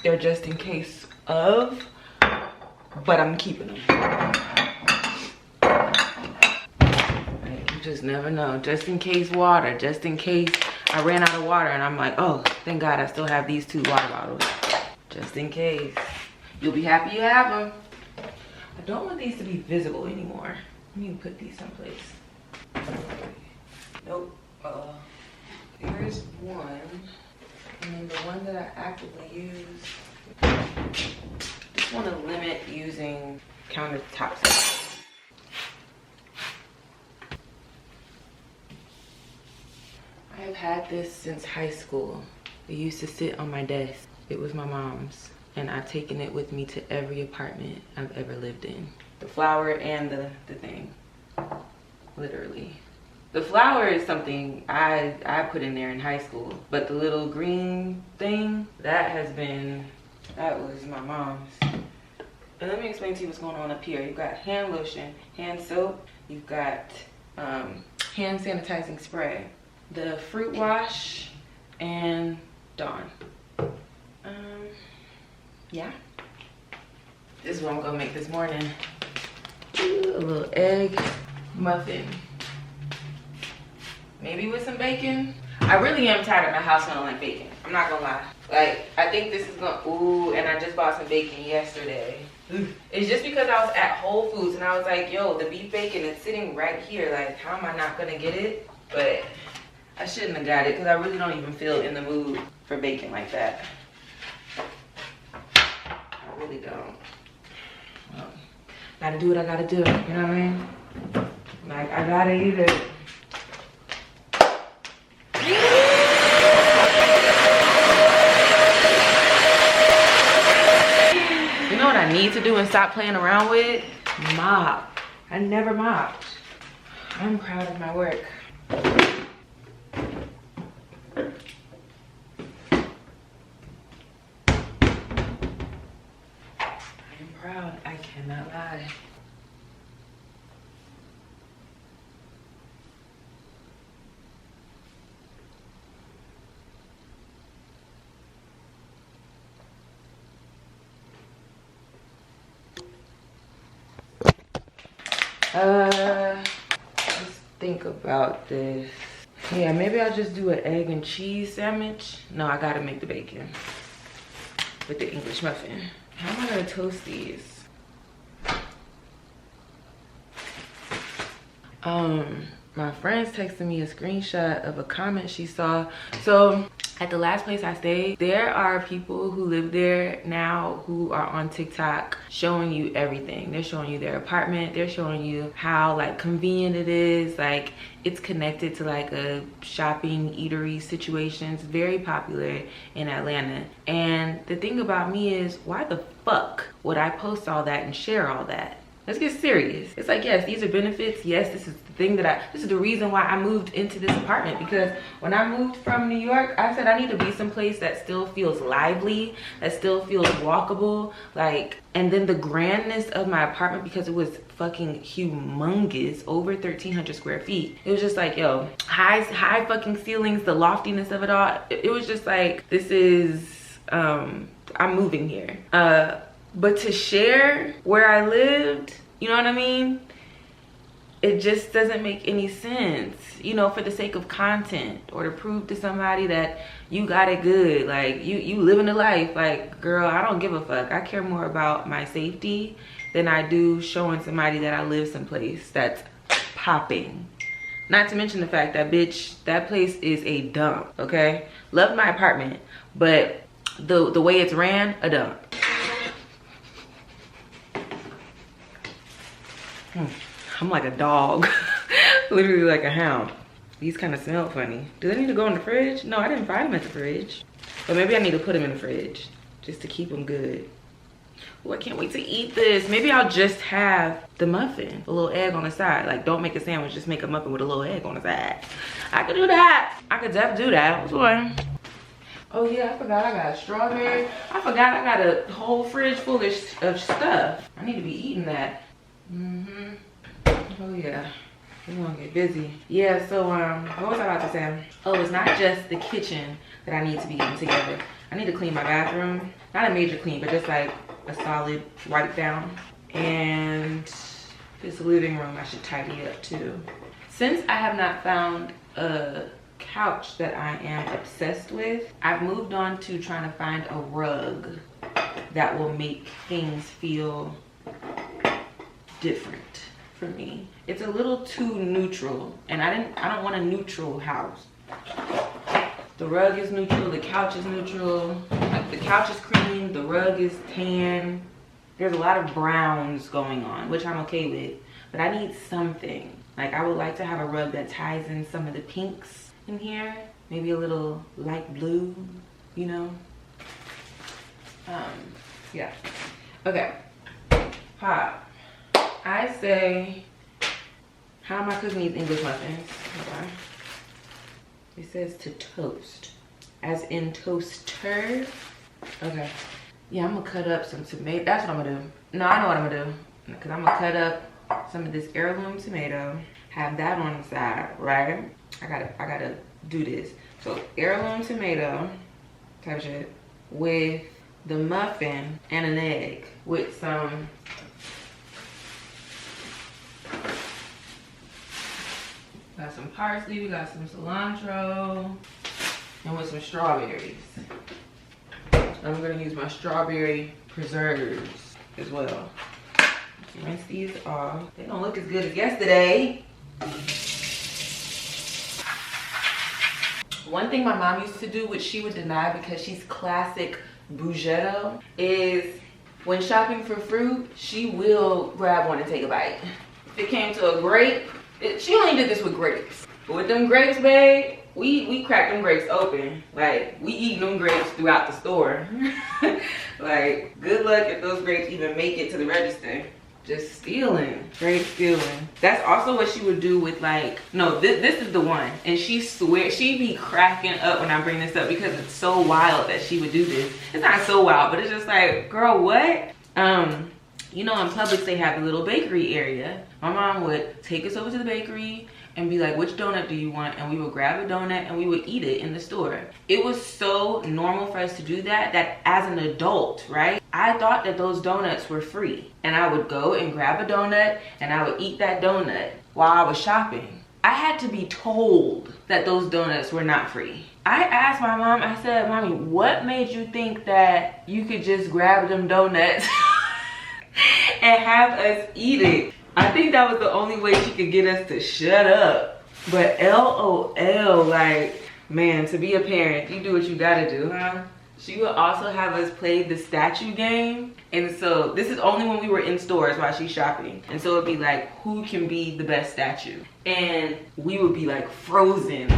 they're just in case of, but I'm keeping them. Like, you just never know. Just in case water, just in case I ran out of water and I'm like, oh, thank God I still have these 2 water bottles. Just in case. You'll be happy you have them. I don't want these to be visible anymore. Let me put these someplace. Nope. Here's one, and then the one that I actively use. Just want to limit using countertops. I have had this since high school. It used to sit on my desk. It was my mom's, and I've taken it with me to every apartment I've ever lived in. The flower and the thing, literally. The flower is something I put in there in high school, but the little green thing, that was my mom's. And let me explain to you what's going on up here. You've got hand lotion, hand soap, you've got hand sanitizing spray, the fruit wash, and Dawn. Yeah. This is what I'm gonna make this morning. Ooh, a little egg muffin. Maybe with some bacon. I really am tired of my house smelling like bacon. I'm not gonna lie. Like, I think this is gonna, ooh, and I just bought some bacon yesterday. It's just because I was at Whole Foods and I was like, yo, the beef bacon is sitting right here. Like, how am I not gonna get it? But I shouldn't have got it because I really don't even feel in the mood for bacon like that. I really don't. Well, gotta do what I gotta do, you know what I mean? Like, I gotta eat it. You know what I need to do and stop playing around with? Mop. I never mopped. I'm proud of my work. I'm proud. I cannot lie. Let's think about this. Yeah, maybe I'll just do an egg and cheese sandwich. No, I gotta make the bacon with the English muffin. How am I gonna toast these? My friend's texted me a screenshot of a comment she saw. So at the last place I stayed, there are people who live there now who are on TikTok showing you everything. They're showing you their apartment. They're showing you how like convenient it is. Like it's connected to like a shopping eatery situation. It's very popular in Atlanta. And the thing about me is, why the fuck would I post all that and share all that? Let's get serious. It's like, yes, these are benefits. Yes, this is the thing that this is the reason why I moved into this apartment, because when I moved from New York, I said I need to be someplace that still feels lively, that still feels walkable, like, and then the grandness of my apartment, because it was fucking humongous, over 1,300 square feet. It was just like, yo, high fucking ceilings, the loftiness of it all. It was just like, this is, I'm moving here. But to share where I lived, you know what I mean? It just doesn't make any sense, you know, for the sake of content or to prove to somebody that you got it good. Like you living a life. Like, girl, I don't give a fuck. I care more about my safety than I do showing somebody that I live someplace that's popping. Not to mention the fact that, bitch, that place is a dump, okay? Loved my apartment, but the way it's ran, a dump. I'm like a dog. Literally like a hound. These kind of smell funny. Do they need to go in the fridge? No, I didn't find them at the fridge. But maybe I need to put them in the fridge just to keep them good. Oh, I can't wait to eat this. Maybe I'll just have the muffin, a little egg on the side. Like, don't make a sandwich, just make a muffin with a little egg on the side. I could do that. I could definitely do that. What's one? Oh yeah, I forgot I got strawberry. I forgot I got a whole fridge full of stuff. I need to be eating that. Oh yeah, we're gonna get busy. Yeah, so what was I about to say? Oh, it's not just the kitchen that I need to be getting together. I need to clean my bathroom. Not a major clean, but just like a solid wipe down. And this living room I should tidy up too. Since I have not found a couch that I am obsessed with, I've moved on to trying to find a rug that will make things feel different for me. It's a little too neutral, and I don't want a neutral house. The rug is neutral, the couch is neutral. Like, the couch is cream, the rug is tan. There's a lot of browns going on, which I'm okay with, but I need something. Like, I would like to have a rug that ties in some of the pinks in here, maybe a little light blue, you know. Yeah. Okay. Pop. I say, how am I cooking these English muffins? Okay. It says to toast, as in toaster. Okay. Yeah, I'm gonna cut up some tomato. That's what I'm gonna do. No, I know what I'm gonna do. Because I'm gonna cut up some of this heirloom tomato, have that on the side, right? I gotta do this. So heirloom tomato type shit with the muffin and an egg with some got some parsley, we got some cilantro, and with some strawberries. I'm gonna use my strawberry preserves as well. Rinse these off. They don't look as good as yesterday. One thing my mom used to do, which she would deny because she's classic bougetto, is when shopping for fruit, she will grab one and take a bite. If it came to a grape, she only did this with grapes. But with them grapes, babe, we crack them grapes open. Like, we eat them grapes throughout the store. Like, good luck if those grapes even make it to the register. Just stealing, straight stealing. That's also what she would do with, like, no, this is the one. And she swears, she be cracking up when I bring this up because it's so wild that she would do this. It's not so wild, but it's just like, girl, what? you know, in Publix they have the little bakery area. My mom would take us over to the bakery and be like, which donut do you want? And we would grab a donut and we would eat it in the store. It was so normal for us to do that, that as an adult, right? I thought that those donuts were free. And I would go and grab a donut and I would eat that donut while I was shopping. I had to be told that those donuts were not free. I asked my mom, I said, Mommy, what made you think that you could just grab them donuts and have us eat it? I think that was the only way she could get us to shut up. But LOL, like, man, to be a parent, you do what you gotta do, huh? She would also have us play the statue game. And so this is only when we were in stores while she's shopping. And so it'd be like, who can be the best statue? And we would be like frozen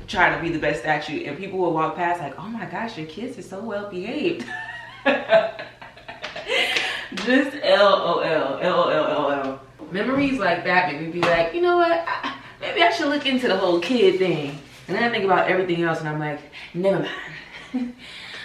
trying to be the best statue. And people would walk past like, oh my gosh, your kids are so well behaved. Just LOL. Memories like that make me be like, you know what? Maybe I should look into the whole kid thing. And then I think about everything else and I'm like, never mind.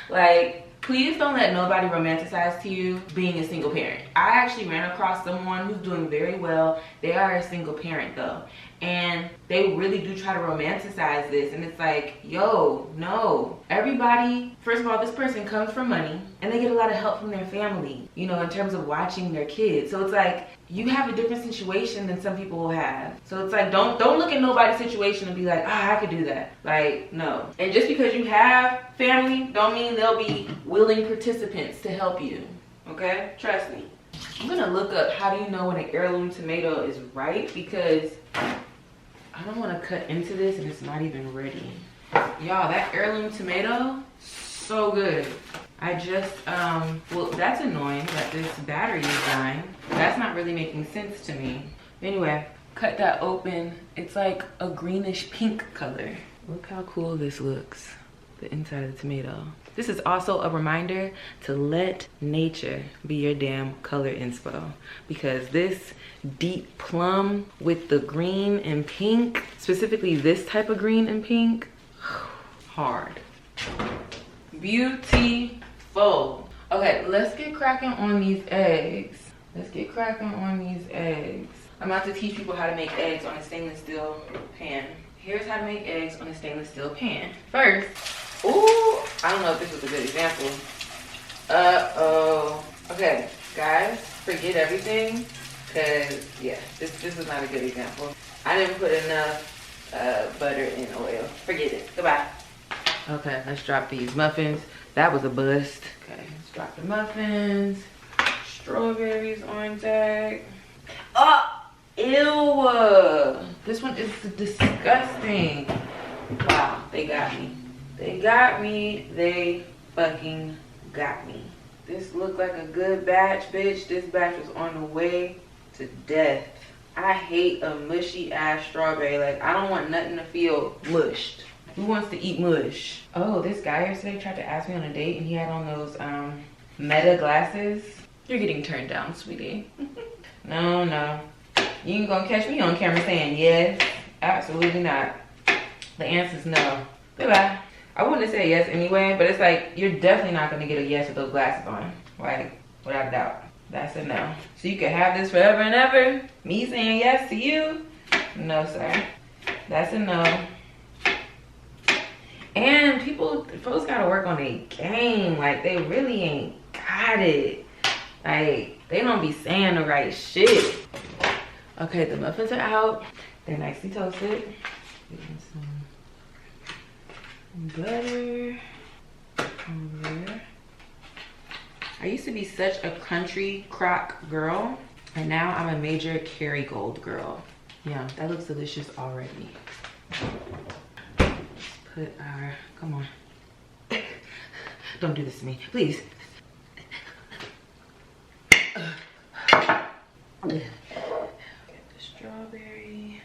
Like, please don't let nobody romanticize to you being a single parent. I actually ran across someone who's doing very well. They are a single parent though. And they really do try to romanticize this. And it's like, yo, no. Everybody, first of all, this person comes from money and they get a lot of help from their family, you know, in terms of watching their kids. So it's like, you have a different situation than some people will have. So it's like, don't look at nobody's situation and be like, I could do that. Like, no. And just because you have family, don't mean they'll be willing participants to help you, okay? Trust me. I'm gonna look up how do you know when an heirloom tomato is ripe, because I don't wanna cut into this and it's not even ready. Y'all, that heirloom tomato, so good. I just, well, that's annoying that this battery is dying. That's not really making sense to me. Anyway, cut that open. It's like a greenish pink color. Look how cool this looks, the inside of the tomato. This is also a reminder to let nature be your damn color inspo, because this deep plum with the green and pink, specifically this type of green and pink, hard. Beautiful. Okay, let's get cracking on these eggs. I'm about to teach people how to make eggs on a stainless steel pan. Here's how to make eggs on a stainless steel pan. First, ooh, I don't know if this was a good example. Okay, guys, forget everything, because yeah, this is not a good example. I didn't put enough butter in oil. Forget it. Goodbye. Okay, let's drop these muffins. That was a bust. Okay, let's drop the muffins. Strawberries on deck. Oh, ew. This one is disgusting. Wow, they got me. They fucking got me. This looked like a good batch, bitch. This batch was on the way to death. I hate a mushy ass strawberry. Like, I don't want nothing to feel mushed. Who wants to eat mush? Oh, this guy yesterday tried to ask me on a date and he had on those Meta glasses. You're getting turned down, sweetie. No. You ain't gonna catch me on camera saying yes. Absolutely not. The answer's no. Bye-bye. I wouldn't say yes anyway, but it's like, you're definitely not gonna get a yes with those glasses on. Like, without a doubt. That's a no. So you can have this forever and ever. Me saying yes to you? No, sir. That's a no. And folks gotta work on their game. Like, they really ain't got it. Like, they don't be saying the right shit. Okay, the muffins are out. They're nicely toasted. Some butter over there. I used to be such a country crock girl, and now I'm a major Kerrygold girl. Yeah, that looks delicious already. Put our, come on. Don't do this to me, please. Get the strawberry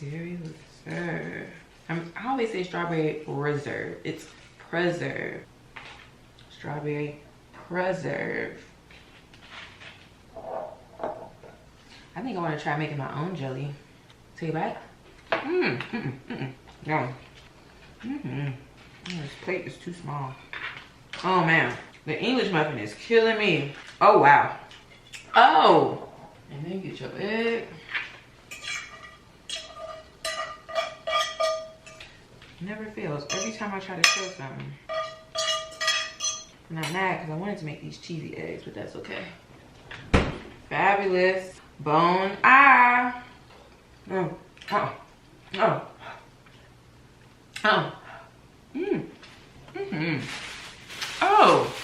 reserve. I always say strawberry reserve. It's preserve. Strawberry preserve. I think I want to try making my own jelly. Take it back. No. This plate is too small. Oh man, the English muffin is killing me. Oh wow. Oh, and then get your egg. Never fails. Every time I try to show something. I'm not mad because I wanted to make these cheesy eggs, but that's okay. Fabulous. Bone. Ah. Oh. Oh. Oh. Oh. Oh.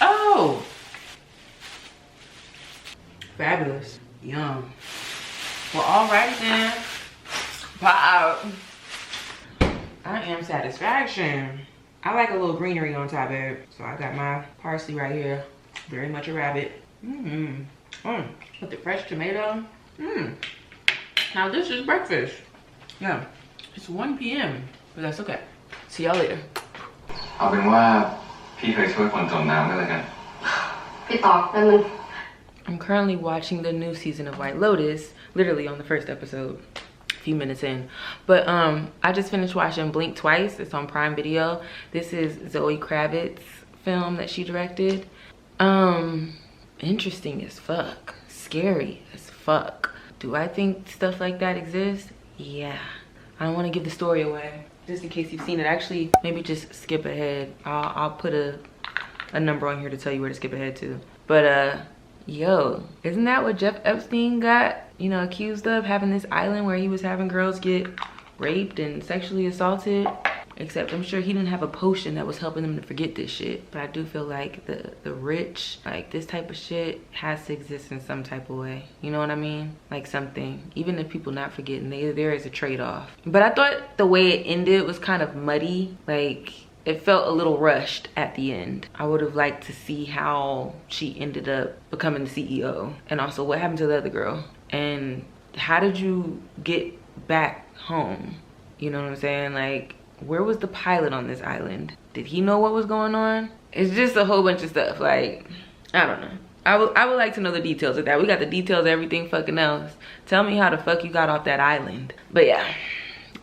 Oh. Fabulous. Yum. Well, alrighty then. Pop. I am satisfaction. I like a little greenery on top of it. So I got my parsley right here. Very much a rabbit. With the fresh tomato. Now this is breakfast. Yeah. It's 1 p.m. but that's okay. See y'all later. เอาเป็นว่าพี่เคยช่วยคนจมน้ำก็แล้วกัน พี่ตอบนั่นมัน I'm currently watching the new season of White Lotus, literally on the first episode, a few minutes in. But I just finished watching Blink Twice. It's on Prime Video. This is Zoe Kravitz's film that she directed. Interesting as fuck. Scary as fuck. Do I think stuff like that exists? Yeah. I don't want to give the story away. Just in case you've seen it. Actually, maybe just skip ahead. I'll put a number on here to tell you where to skip ahead to. But yo, isn't that what Jeff Epstein got, you know, accused of? Having this island where he was having girls get raped and sexually assaulted? Except I'm sure he didn't have a potion that was helping him to forget this shit. But I do feel like the rich, like this type of shit has to exist in some type of way. You know what I mean? Like something. Even if people not forgetting, there is a trade-off. But I thought the way it ended was kind of muddy. Like it felt a little rushed at the end. I would have liked to see how she ended up becoming the CEO. And also what happened to the other girl. And how did you get back home? You know what I'm saying? Like, where was the pilot on this island? Did he know what was going on? It's just a whole bunch of stuff. Like, I don't know. I would like to know the details of that. We got the details of everything fucking else. Tell me how the fuck you got off that island. But yeah,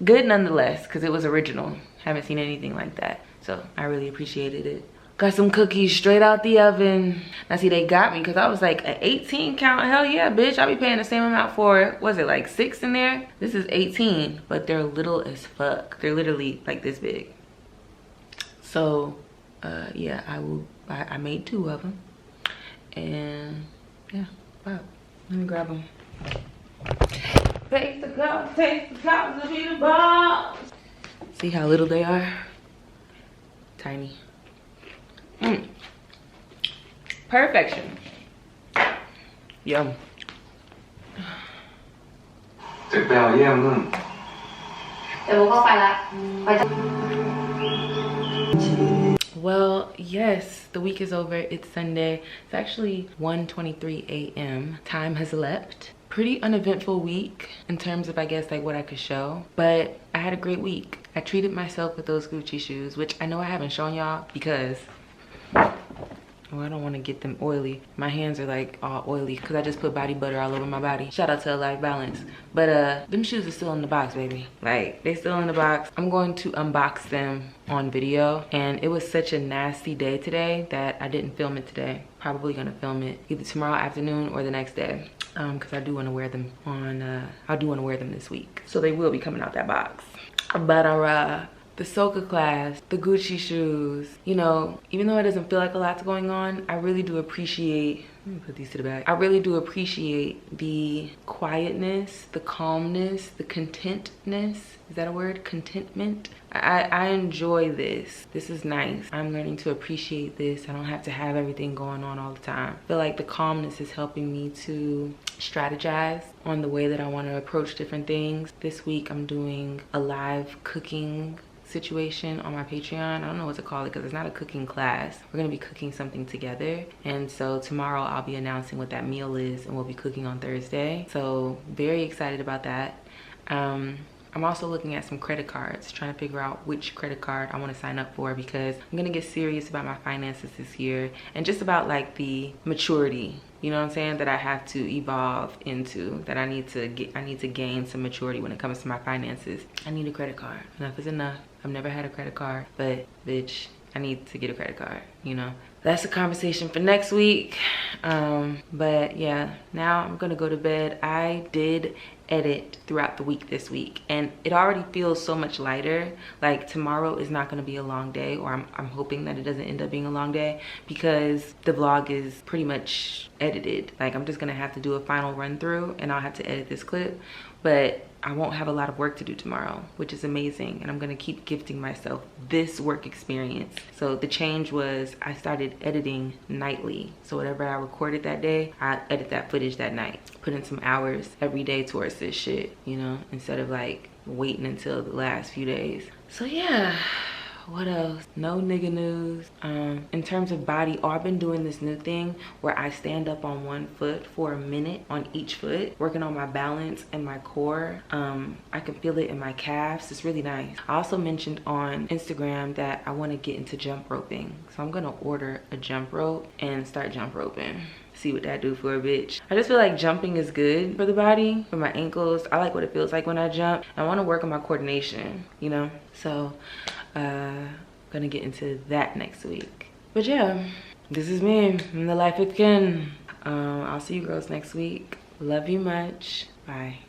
good nonetheless, because it was original. Haven't seen anything like that. So I really appreciated it. Got some cookies straight out the oven. Now see, they got me because I was like, an 18 count? Hell yeah, bitch. I be paying the same amount for, was it like 6 in there? This is 18, but they're little as fuck. They're literally like this big. So, yeah, I made 2 of them. And yeah, wow. Let me grab them. Take the cup, to be the boss. See how little they are? Tiny. Perfection. Yum. จะไปเอาเยี่ยมนู่น เดี๋ยวโบเข้าไปละไปจะ Well, yes, the week is over. It's Sunday. It's actually 1:23 a.m. Time has leapt. Pretty uneventful week in terms of, I guess, like what I could show. But I had a great week. I treated myself with those Gucci shoes, which I know I haven't shown y'all because, well, I don't want to get them oily. My hands are like all oily because I just put body butter all over my body. Shout out to Life Balance. But them shoes are still in the box, baby. Like, they still in the box. I'm going to unbox them on video. And it was such a nasty day today that I didn't film it today. Probably gonna film it either tomorrow afternoon or the next day. Because I do want to wear them on, I do want to wear them this week. So they will be coming out that box. But the Soca class, the Gucci shoes, you know, even though it doesn't feel like a lot's going on, I really do appreciate, let me put these to the back. I really do appreciate the quietness, the calmness, the contentness. Is that a word? Contentment. I enjoy this. This is nice. I'm learning to appreciate this. I don't have to have everything going on all the time. I feel like the calmness is helping me to strategize on the way that I want to approach different things. This week I'm doing a live cooking situation on my Patreon. I don't know what to call it because it's not a cooking class. We're gonna be cooking something together, and so tomorrow I'll be announcing what that meal is, and we'll be cooking on Thursday. So very excited about that. I'm also looking at some credit cards, trying to figure out which credit card I want to sign up for because I'm gonna get serious about my finances this year and just about like the maturity, you know what I'm saying, that I have to evolve into, that I need to gain some maturity when it comes to my finances. I need a credit card. Enough is enough. I've never had a credit card, but bitch, I need to get a credit card, you know. that's a conversation for next week. But yeah, now I'm gonna go to bed. I did edit throughout the week this week, and it already feels so much lighter. Like tomorrow is not going to be a long day, or I'm hoping that it doesn't end up being a long day, because the vlog is pretty much edited. Like I'm just gonna have to do a final run through, and I'll have to edit this clip, but I won't have a lot of work to do tomorrow, which is amazing. And I'm gonna keep gifting myself this work experience. So the change was I started editing nightly. So whatever I recorded that day, I edit that footage that night. Put in some hours every day towards this shit, you know, instead of like waiting until the last few days. So yeah. What else? No nigga news. In terms of body, I've been doing this new thing where I stand up on one foot for a minute on each foot, working on my balance and my core. I can feel it in my calves. It's really nice. I also mentioned on Instagram that I want to get into jump roping. So I'm gonna order a jump rope and start jump roping. See what that do for a bitch. I just feel like jumping is good for the body, for my ankles. I like what it feels like when I jump. I want to work on my coordination, you know? So gonna get into that next week. But yeah, this is me in the life of Ken. I'll see you girls next week. Love you much. Bye.